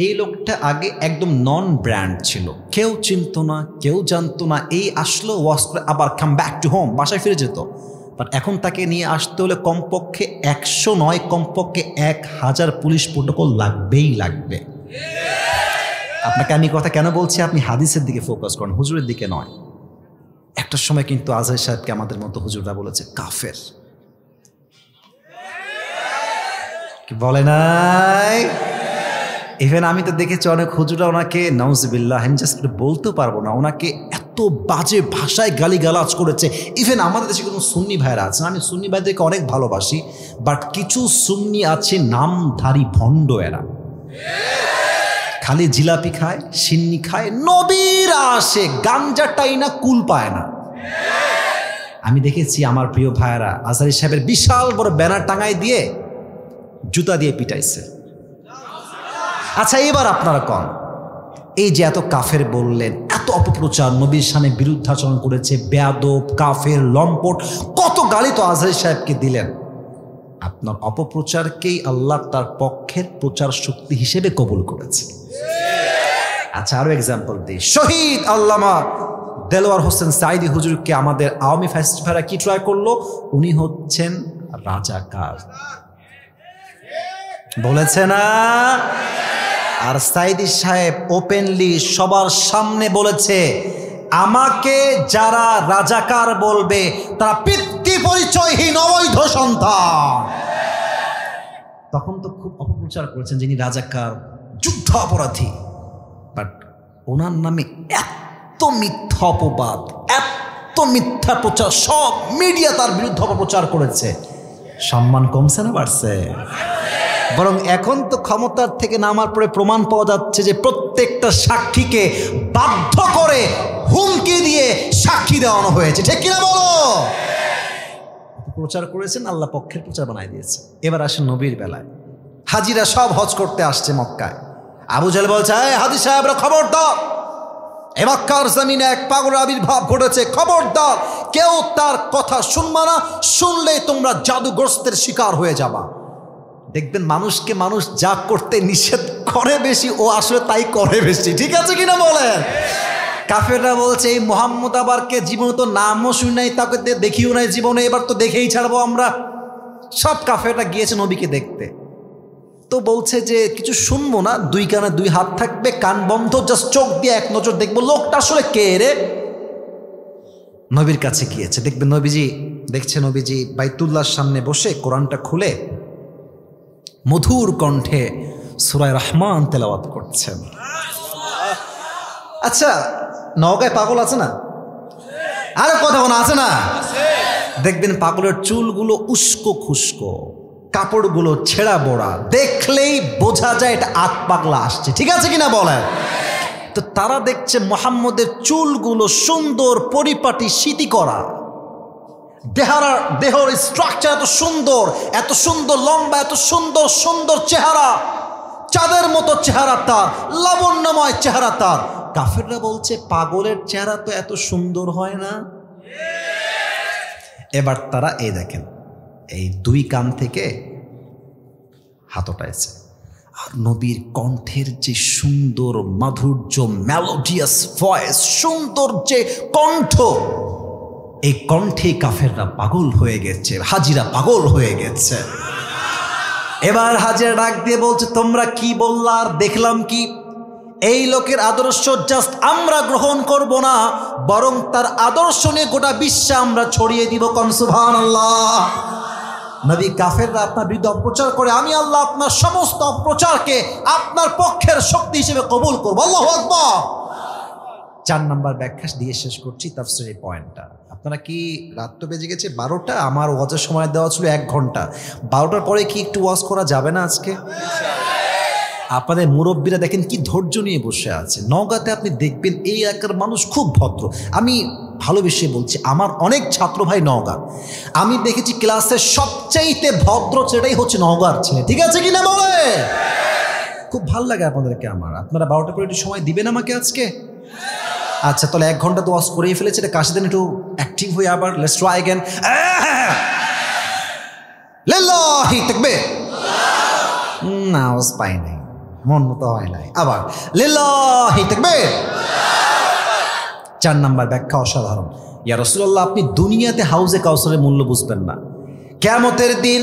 এই লোকটা আগে একদম নন ব্র্যান্ড ছিল, কেউ চিনত না, কেউ জানতো না। এই আসলো, ওয়াজ করে আবার কাম ব্যাক টু হোম, বাসায় ফিরে যেত। বাট এখন তাকে নিয়ে আসতে হলে কমপক্ষে 100 নয়, কমপক্ষে 1000 পুলিশ প্রোটোকল লাগবেই লাগবে। আপনাকে আমি কথা কেন বলছি? আপনি হাদিসের দিকে ফোকাস করেন, হুজুরের দিকে নয়। একটা সময় কিন্তু আজহারী সাহেবকে আমাদের মতো হুজুররা বলেছে কাফের, কি বলে নাই? ইভেন আমি তো দেখেছি অনেক হুজুরা ওনাকে, নাউজুবিল্লাহ, আমি জাস্ট বলতে পারবো না, ওনাকে এত বাজে ভাষায় গালিগালাজ করেছে। ইভেন আমাদের দেশে কোনো সুন্নি ভাইরা আছেন, আমি সুন্নি ভাইদেরকে অনেক ভালোবাসি, বাট কিছু সুন্নি আছে নামধারী ভণ্ড, এরা খালি জিলাপি খায়, সিন্নি খায়, নবীর আসে, গাঞ্জাটাই না কুল পায় না। আমি দেখেছি আমার প্রিয় ভাইয়েরা আজহারী সাহেবের বিশাল বড় ব্যানার টাঙাই দিয়ে জুতা দিয়ে পিটাইছে। আচ্ছা এবার আপনারা কন, এই যে এত কাফের বললেন, এত অপপ্রচার, নবীর শানে বিরুদ্ধাচরণ করেছে, বেয়াদব, কাফের, লম্পট, কত গালি তো আজহারী সাহেবকে দিলেন। আপনার অপপ্রচারকেই আল্লাহ তার পক্ষের প্রচার শক্তি হিসেবে কবুল করেছে। আচ্ছা আরো এক্সাম্পল দিই, শহীদ আল্লামা দেলোয়ার হোসেন সাঈদী হুজুরকে আমাদের আওয়ামী ফ্যাসিস্টরা কি ট্রাই করলো? উনি হচ্ছেন রাজাকার, বলেছে না? আর সাঈদী সাহেব ওপেনলি সবার সামনে বলেছে, আমাকে যারা রাজাকার বলবে তারা পিতৃ পরিচয়হীন অবৈধ সন্তান। তখন তো খুব অপপ্রচার করেছেন যিনি রাজাকার, যুদ্ধ অপরাধী। বাট ওনার নামে এত মিথ্যা অপবাদ, এত মিথ্যা প্রচার, সব মিডিয়া তার বিরুদ্ধে অপপ্রচার করেছে। সম্মান কমছে না বাড়ছে? বরং এখন তো ক্ষমতার থেকে নামার পরে প্রমাণ পাওয়া যাচ্ছে যে প্রত্যেকটা সাক্ষীকে বাধ্য করে হুমকি দিয়ে সাক্ষী দেওয়ানো হয়েছে, ঠিক কিনা বলো? প্রচার করেছেন, আল্লাহ পক্ষের প্রচার বানাই দিয়েছে। এবার আসেন নবীর বেলায়, হাজিরা সব হজ করতে আসছে মক্কায়। আবু জাহেল বলছে, এই হাজী সাহেবরা খবরদার, এ মক্কার জমিনে এক পাগলের আবির্ভাব ঘটেছে, খবরদার কেউ তার কথা শুনবা না, শুনলেই তোমরা জাদুগ্রস্তের শিকার হয়ে যাবা। দেখবেন মানুষকে মানুষ যা করতে নিষেধ করে বেশি, ও আসলে তাই করে বেশি, ঠিক আছে কিনা বলেন? কাফেররা বলছে, এই মোহাম্মদ আবারকে জীবনে তো নামও শুনি নাই, তাকে দেখিও নাই জীবনে, এবার তো দেখেই ছাড়বো আমরা। সব কাফেররা গিয়েছে নবীকে দেখতে, তো বলছে যে কিছু শুনবো না, 2 কানে 2 হাত থাকবে, কান বন্ধ, জাস্ট চোখ দিয়ে এক নজর দেখবো লোকটা আসলে কে রে। নবীর কাছে গিয়েছে, দেখবেন নবীজি দেখছে, নবীজি বাইতুল্লাহর সামনে বসে কোরআনটা খুলে মধুর কণ্ঠে সূরা রহমান তেলাওয়াত করছেন। আচ্ছা নওগাঁয় পাগল আছে না? আরে কথা কোনো আছে না? দেখবেন পাগলের চুলগুলো উস্কো খুস্কো, কাপড়গুলো ছেঁড়া বোড়া, দেখলেই বোঝা যায় এটা আত পাগলা আসছে, ঠিক আছে কিনা বলেন? তো তারা দেখছে মুহাম্মদের চুলগুলো সুন্দর পরিপাটি সিতি করা, দেহর স্ট্রাকচার এত সুন্দর লম্বা, এত সুন্দর সুন্দর চেহারা, চাঁদের মতো চেহারা তার, লাবণ্যময় চেহারা তার। কাফেররা বলছে পাগলের চেহারা তো এত সুন্দর হয় না। এবার তারা এই দেখেন, এই 2 কান থেকে হাত উঠাইছে, আর নবীর কণ্ঠের যে সুন্দর মাধুর্য, মেলোডিয়াস ভয়েস, সুন্দর যে কণ্ঠ, এই কণ্ঠে কাফেররা পাগল হয়ে গেছে, হাজিরা পাগল হয়ে গেছে। এবার হাজিরা ডাক দিয়ে বলছে, তোমরা কি বললা আর দেখলাম কি? এই লোকের আদর্শ জাস্ট আমরা গ্রহণ করব না, বরং তার আদর্শ নিয়ে গোটা বিশ্বে আমরা ছড়িয়ে দিব। কোন সুবহানাল্লাহ। নবী, কাফেররা আপনার বিরুদ্ধে অপপ্রচার করে, আমি আল্লাহ আপনার সমস্ত অপপ্রচারকে আপনার পক্ষের শক্তি হিসেবে কবুল করবো। আল্লাহু আকবার। 4 নম্বর ব্যাখ্যা দিয়ে শেষ করছি তাফসীরের পয়েন্টটা। আপনারা কি রাত তো বেজে গেছে 12টা, আমার ওয়াজের সময় দেওয়া ছিল 1 ঘন্টা। 12টার পরে কি একটু ওয়াজ করা যাবে না আজকে? আপনাদের মুরব্বীরা দেখেন কি ধৈর্য নিয়ে বসে আছে। নওগাঁতে আপনি দেখবেন এই এলাকার মানুষ খুব ভদ্র। আমি ভালোবেসে বলছি, আমার অনেক ছাত্র ভাই নওগাঁ, আমি দেখেছি ক্লাসের সবচাইতে ভদ্র ছেলেটাই হচ্ছে নওগাঁর ছেলে। ঠিক আছে কিনা বলে? খুব ভালো লাগে আপনাদেরকে আমার। আপনারা 12টা পরে একটু সময় দিবেন আমাকে আজকে? আচ্ছা, তাহলে 1 ঘন্টা তো ওয়াজ করেই ফেলেছে, এটা কাশি দেন একটু অ্যাক্টিভ হয়ে আবার। Let's try again. লিল্লাহি তাকবীর। না, ওয়াজ পাই নাই, মন মতো হয় নাই। আবার লিল্লাহি তাকবীর। 4 নাম্বার ব্যাখ্যা অসাধারণ। ইয়া রাসূলুল্লাহ, আপনি দুনিয়াতে হাউজে কাউসারের মূল্য বুঝবেন না। কিয়ামতের দিন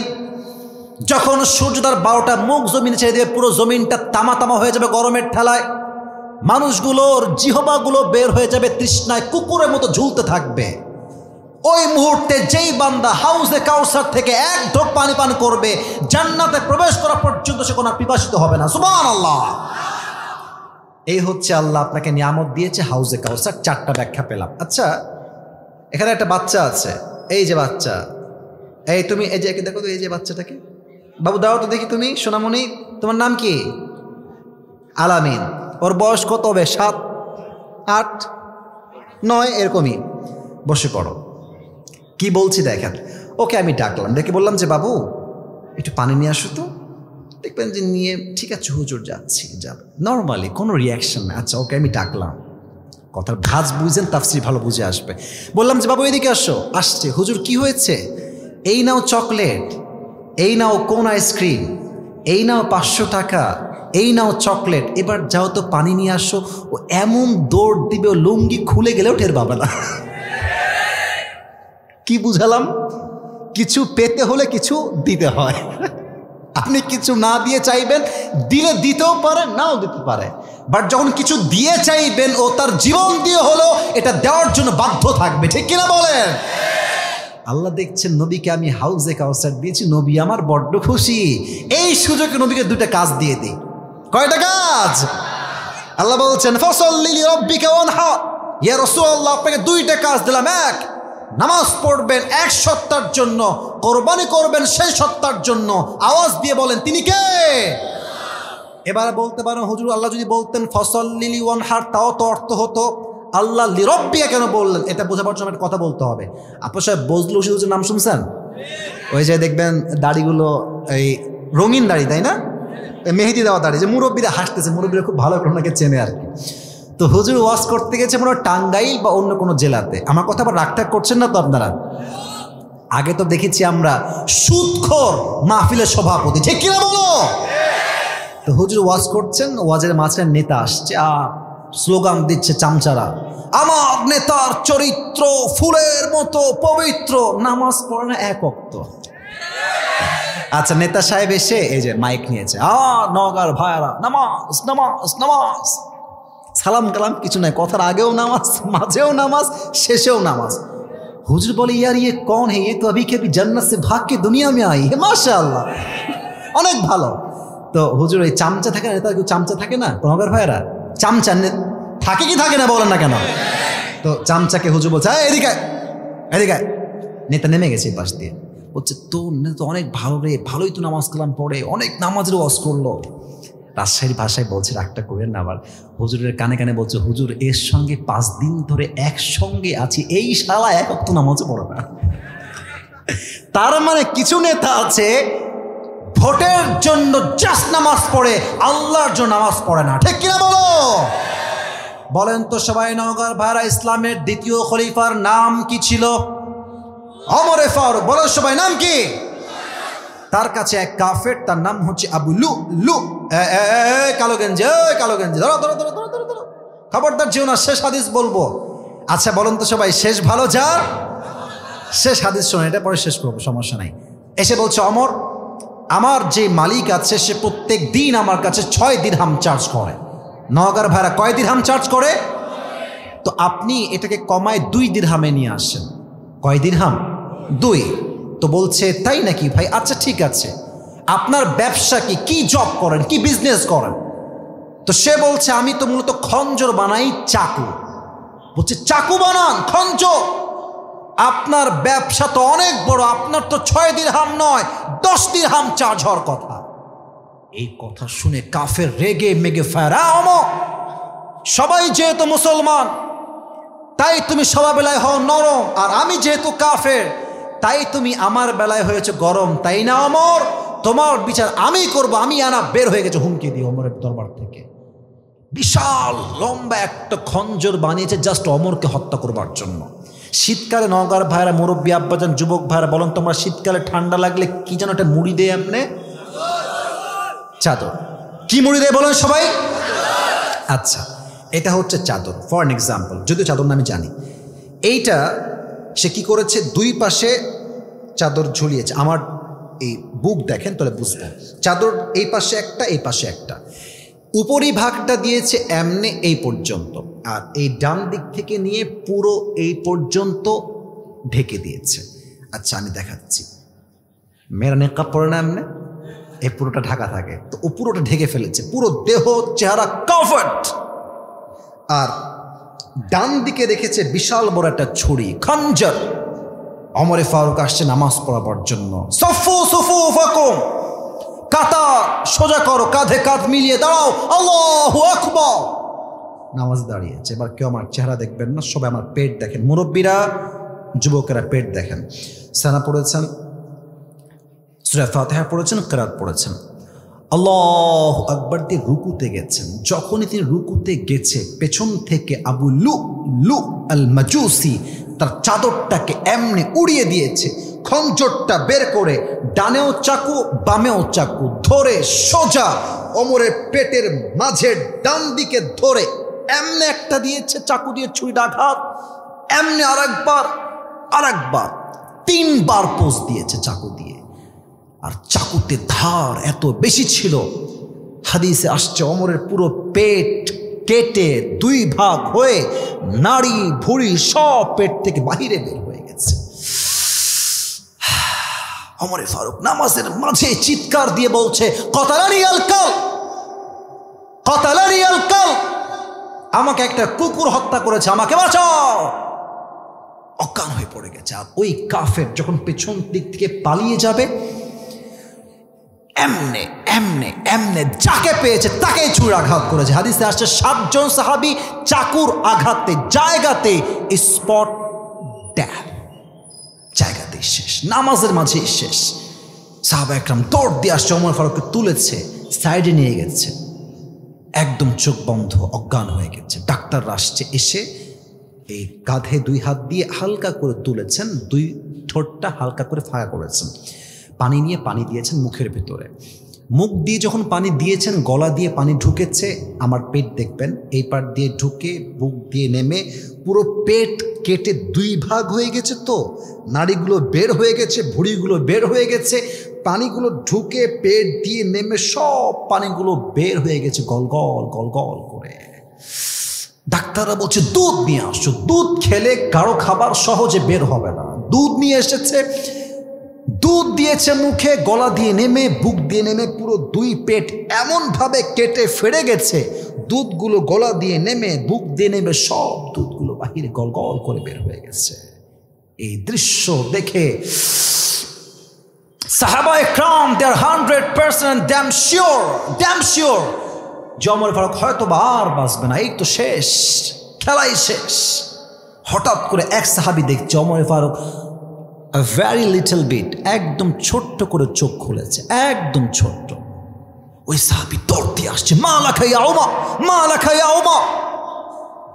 যখন সূর্য তার 12টা মুখ জমিনে ছেড়ে দেবে, পুরো জমিনটা তামা তামা হয়ে যাবে গরমের ঠেলায়, মানুষগুলোর জিহবাগুলো বের হয়ে যাবে, তৃষ্ণায় কুকুরের মতো ঝুলতে থাকবে। ওই মুহূর্তে যেই বান্দা হাউজে কাউসার থেকে 1 ঢোক পানি পান করবে, জান্নাতে প্রবেশ করা পর্যন্ত সে কোনো পিপাসিত হবে না। সুবহানাল্লাহ। এই হচ্ছে আল্লাহ আপনাকে নিয়ামত দিয়েছে হাউজে কাউসার। 4টা ব্যাখ্যা পেলাম। আচ্ছা, এখানে একটা বাচ্চা আছে, এই যে বাচ্চা, এই তুমি এই যে একে দেখো তো, এই যে বাচ্চাটাকে বাবু দাও তো দেখি, তুমি সোনামণি, তোমার নাম কি? আলামিন। ওর বয়স কত হবে? 7, 8, 9 এরকমই। বসে পড়ো। কি বলছি দেখেন। ওকে আমি ডাকলাম, ডেকে বললাম যে বাবু একটু পানি নিয়ে আসো তো। দেখবেন যে নিয়ে, ঠিক আছে হুজুর যাচ্ছি, যাবে নর্মালি, কোনো রিয়াকশন না। আচ্ছা, ওকে আমি ডাকলাম, কথার ভাজ বুঝেন, তাফসীর ভালো বুঝে আসবে। বললাম যে বাবু এদিকে আসো। আসছে। হুজুর কি হয়েছে? এই নাও চকলেট, এই নাও কোন আইসক্রিম, এই নাও 500 টাকা, এই নাও চকলেট, এবার যাও তো পানি নিয়ে আসো। ও এমন দৌড় দিবে, ও লুঙ্গি খুলে গেলেও টের পাবে না। কি বুঝালাম? কিছু পেতে হলে কিছু দিতে হয়। আপনি কিছু না দিয়ে চাইবেন, দিলে দিতেও পারে, নাও দিতে পারে। বাট যখন কিছু দিয়ে চাইবেন, ও তার জীবন দিয়ে হলো এটা দেওয়ার জন্য বাধ্য থাকবে। ঠিক কিনা বলেন? আল্লাহ দেখছেন নবীকে আমি হাউজে কাউসার দিয়েছি, নবী আমার বড্ড খুশি। এই সুযোগে নবীকে 2টা কাজ দিয়ে দিই। কয়টা কাজ? আল্লাহ বলছেন ফাসাল্লি লিরাব্বিকা ওয়ানহার। ইয়া রাসূলুল্লাহ, আপনাকে 2টা কাজ দিলাম। 1, নামাজ পড়বেন 1 সপ্তাহের জন্য, কোরবানি করবেন সেই সপ্তাহের জন্য। আওয়াজ দিয়ে বলেন তিনি কে? এবার বলতে পারেন হুজুর, আল্লাহ যদি বলতেন ফাসাল্লি লিওয়ানহার, তাও তো অর্থ হতো। আল্লাহ লিরাব্বিকা কেন বললেন? এটা বোঝাবার জন্য একটা কথা বলতে হবে। আপনার সাহেব বজলু হুজুরের নাম শুনছেন? ওই যে দেখবেন দাড়িগুলো এই রঙিন দাড়ি, তাই না? মেহেদি দেওয়া দাড়ি, যে মুরব্বীরা হাসতেছে, মুরব্বীরা খুব ভালো করে ওনাকে চেনে আর কি। তো হুজুর ওয়াজ করতে গেছে মনে হয় টাঙ্গাইল বা অন্য কোনো জেলাতে। আমার কথা আবার রাগটাগ করছেন না তো আপনারা? আগে তো দেখেছি আমরা সুদখোর মাহফিলের সভাপতি। ঠিক কিনা বলো? তো হুজুর ওয়াজ করছেন, ওয়াজের মাঝখানে নেতা আসছে, স্লোগান দিচ্ছে চামচারা, আমার নেতার চরিত্র ফুলের মতো পবিত্র, নামাজ পড়ে না 1 ওয়াক্ত। আচ্ছা, নেতা সাহেব এসে এই যে মাইক নিয়েছে, নওগাঁর ভাইয়ারা, নামাজ নামাজ নামাজ। সালাম কালাম কিছু নাই, কথার আগেও নামাজ, মাঝেও নামাজ, শেষেও নামাজ। হুজুর বলে ইয়ার ইয়ে কौन है? ये तो अभी के अभी जन्नत से भाग के दुनिया में आई है, माशाअल्लाह, অনেক ভালো। তো হুজুর ওই চামচা থাকে না, নেতা কেউ চামচা থাকে না নওগাঁর ভাইয়ারা? চামচা থাকে কি থাকে না বলেন না কেন? তো চামচাকে হুজুর বলছে এদিকে এদিকে। নেতা নেমে গেছে এই পাশ দিয়ে, বলছে তোর তো অনেক ভালো রে, ভালোই তো নামাজ কালাম পড়ে, অনেক নামাজের ওয়াজ করলো। রাজশাহীর ভাষায় বলছে, রাগটা করেন না আবার। হুজুরের কানে কানে বলছে, হুজুর এর সঙ্গে 5 দিন ধরে একসঙ্গে আছি, এই শালা 1 ওয়াক্ত নামাজও পড়ে না। তার মানে কিছু নেতা আছে ভোটের জন্য জাস্ট নামাজ পড়ে, আল্লাহর জন্য নামাজ পড়ে না। ঠিক কিনা বলো? বলেন তো সবাই, নওগাঁর ভাইরা ইসলামের 2য় খলিফার নাম কি ছিল? ওমর ফারুক। বলেন সবাই, নাম কি? তার কাছে এক কাফের, তার নাম হচ্ছে আবু লু। কালো গেঞ্জি, কালো গেঞ্জি, ধরো ধরো ধরো ধরো ধরো ধরো, খবরদার যেও না, শেষ হাদিস বলবো। আচ্ছা বলেন তো সবাই, শেষ ভালো যার, শেষ হাদিস শোনো, এটা পরে শেষ করবো, সমস্যা নাই। এসে বলছে, ওমর, আমার যে মালিক আছে সে প্রত্যেক দিন আমার কাছে 6 দিরহাম চার্জ করে। নওগাঁর ভাড়া কয় দিরহাম চার্জ করে? তো আপনি এটাকে কমায় 2 দিরহামে নিয়ে আসেন। কয় দিরহাম? 2। তো বলছে তাই নাকি ভাই? আচ্ছা ঠিক আছে, আপনার ব্যবসা কি, কি জব করেন, কি বিজনেস করেন? তো সে বলছে আমি তো মূলত খঞ্জর বানাই, চাকু। বলছে চাকু বানান, খঞ্জর? আপনার ব্যবসা তো অনেক বড়, আপনার তো 6 দিরহাম নয় 10 দিরহাম চার্জ হওয়ার কথা। এই কথা শুনে কাফের রেগে মেগে ওমর, সবাই যেহেতু মুসলমান তাই তুমি সবার বেলায় হও নরম, আর আমি যেহেতু কাফের তাই তুমি আমার বেলায় হয়েছে গরম, তাই না ওমর? তোমার বিচার আমি করব। আমি আনা বের হয়ে গেছে হুমকি দিয়ে ওমরের দরবার থেকে। বিশাল লম্বা একটা খঞ্জর বানিয়েছে জাস্ট ওমরকে হত্যা করবার জন্য। শীতকালে নওগাঁর ভাইরা, মুরব্বী আব্বাজান, যুবক ভাইরা বলেন তোমরা শীতকালে ঠান্ডা লাগলে কি যেন একটা মুড়ি দেয় এমনি, চাদর। কি মুড়ি দেয় বলেন সবাই? আচ্ছা, এটা হচ্ছে চাদর ফর অ্যান এক্সাম্পল, যদিও চাদর নামে জানি। এইটা সে কি করেছে, দুই পাশে চাদর ঝুলিয়েছে। আমার এই বুক দেখেন তাহলে বুঝবেন, চাদর এই পাশে একটা এই পাশে একটা, উপরি ভাগটা দিয়েছে এমনে এই পর্যন্ত, আর এই ডান দিক থেকে নিয়ে পুরো এই পর্যন্ত ঢেকে দিয়েছে। আচ্ছা আমি দেখাচ্ছি, মেয়েরা নেকাব পরে না এমনে, এই পুরোটা ঢাকা থাকে, তো ও পুরোটা ঢেকে ফেলেছে, পুরো দেহ চেহারা কভার্ড। আর ডান দিকে রেখেছে বিশাল বড় একটা ছুরি, খঞ্জর। ওমরে ফারুক আসছে নামাজ পড়াবার জন্য। সফু সফু ফাকুম, কাতা সোজা করো, কাঁধে কাঁধ মিলিয়ে দাঁড়াও, আল্লাহু আকবার। নামাজ দাঁড়িয়েছে। এবার কেউ আমার চেহারা দেখবেন না, সবাই আমার পেট দেখেন, মুরব্বীরা যুবকেরা পেট দেখেন। সানা পড়েছেন, সূরা ফাতিহা পড়েছেন, কিরাত পড়েছেন, আল্লাহু আকবার দিয়ে রুকুতে গেছেন। যখনই তিনি রুকুতে গেছে, পেছন থেকে আবু লু আল মাজুসি তার চাদরটাকে এমনি উড়িয়ে দিয়েছে, খঞ্জরটা বের করে ডানেও চাকু বামেও চাকু ধরে সোজা ওমরের পেটের মাঝে ডান দিকে ধরে এমনি একটা দিয়েছে চাকু দিয়ে, ছুরিটা আঘাত, এমনি আরেকবার, 3বার পোজ দিয়েছে চাকু দিয়ে। আর চাকুতে ধার এত বেশি ছিল, হাদিসে আসছে ওমরের পুরো পেট কেটে 2 ভাগ হয়ে নাড়ি ভুঁড়ি সব পেট থেকে বাহিরে বের হয়ে গেছে। ওমরে ফারুক নামাজের মাঝে চিৎকার দিয়ে বলছে, কতালানি আল কাল, কতালানি আল কাল, আমাকে একটা কুকুর হত্যা করেছে, আমাকে বাঁচাও। অজ্ঞান হয়ে পড়ে গেছে। আর ওই কাফের যখন পেছন দিক থেকে পালিয়ে যাবে, এমনে এমনে এমনে যাকে পেয়েছে তাকে ছুরি আঘাত করেছে। হাদিসে আসছে 7 জন সাহাবী চাকুর আঘাতে জায়গাতে স্পট ড্যাথ, জায়গাতেই শেষ, নামাজের মাঝেই শেষ। সাহাবা একরাম দৌড় দিয়ে আসছে, ওমর ফারুককে তুলেছে, সাইডে নিয়ে গেছে, একদম চোখ বন্ধ অজ্ঞান হয়ে গেছে। ডাক্তাররা আসছে, এসে এই কাঁধে 2 হাত দিয়ে হালকা করে তুলেছেন, 2 ঠোঁটটা হালকা করে ফাঁকা করেছেন, পানি নিয়ে পানি দিয়েছেন মুখের ভিতরে। মুখ দিয়ে যখন পানি দিয়েছেন, গলা দিয়ে পানি ঢুকেছে, আমার পেট দেখবেন এই পাট দিয়ে ঢুকে বুক দিয়ে নেমে পুরো পেট কেটে 2 ভাগ হয়ে গেছে। তো নাড়িগুলো বের হয়ে গেছে, ভুঁড়িগুলো বের হয়ে গেছে, পানিগুলো ঢুকে পেট দিয়ে নেমে সব পানিগুলো বের হয়ে গেছে গল গল গল গল করে। ডাক্তাররা বলছে দুধ নিয়ে আসছো, দুধ খেলে কারো খাবার সহজে বের হবে না। দুধ নিয়ে এসেছে, দুধ দিয়েছে মুখে, গলা দিয়ে নেমে বুক দিয়ে নেমে পুরো 2 পেট এমনভাবে কেটে ফেড়ে গেছে, দুধগুলো গলা দিয়ে নেমে বুক দিয়ে নেমে সব দুধগুলো বাহিরে গল গল করে বের হয়ে গেছে। এই দৃশ্য দেখে সাহাবায়ে কেরাম দে আর 100% ড্যাম শিওর যে ওমর ফারুক হয়তো আর বাঁচবে না, এই তো শেষ, খেলাই শেষ। হঠাৎ করে এক সাহাবী দেখছে Omar Farooq very little bit, একদম ছোট্ট করে চোখ খুলেছে, একদম ছোট্ট। ওই সাহাবী দৌড় দিয়ে আসছে, মা লাকা ইয়া ওমর, মা লাকা ইয়া ওমর,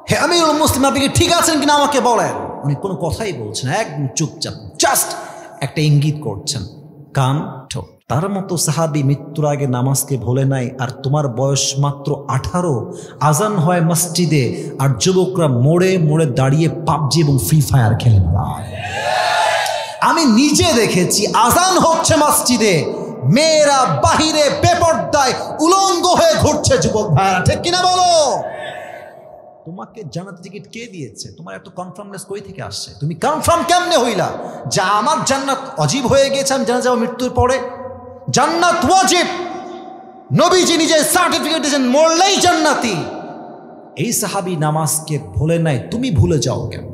হে আমিরুল মুসলিমিন, আপনি কি ঠিক আছেন কিনা আমাকে বলেন। উনি কোনো কথাই বলছেন, একদম চুপচাপ, জাস্ট একটা ইঙ্গিত করছেন, কান ঠোঁট। তার মতো সাহাবী মৃত্যুর আগে নামাজকে ভোলে নাই, আর তোমার বয়স মাত্র 18, আজান হয় মসজিদে, আর যুবকরা মোড়ে মোড়ে দাঁড়িয়ে পাবজি এবং ফ্রি ফায়ার খেলে বেড়ায়। আমি নিজে দেখেছি, আজান হচ্ছে মসজিদে, মেয়েরা বাহিরে বেপরদায় উলঙ্গ হয়ে ঘুরছে, যুবক ভাইরা, ঠিক কিনা বলো? তোমাকে জান্নাতের টিকিট কে দিয়েছে? তোমার এত কনফার্মনেস কই থেকে আসছে? তুমি কনফার্ম কেমনে হইলা যে আমার জান্নাত অজীব হয়ে গেছে, আমি জানা যাবো মৃত্যুর পরে? জান্নাত ওয়াজিব, নবীজি নিজে সার্টিফিকেট দিয়েছেন, মরলেই জান্নাতি। এই সাহাবী নামাজকে ভুলে নাই, তুমি ভুলে যাও কেন?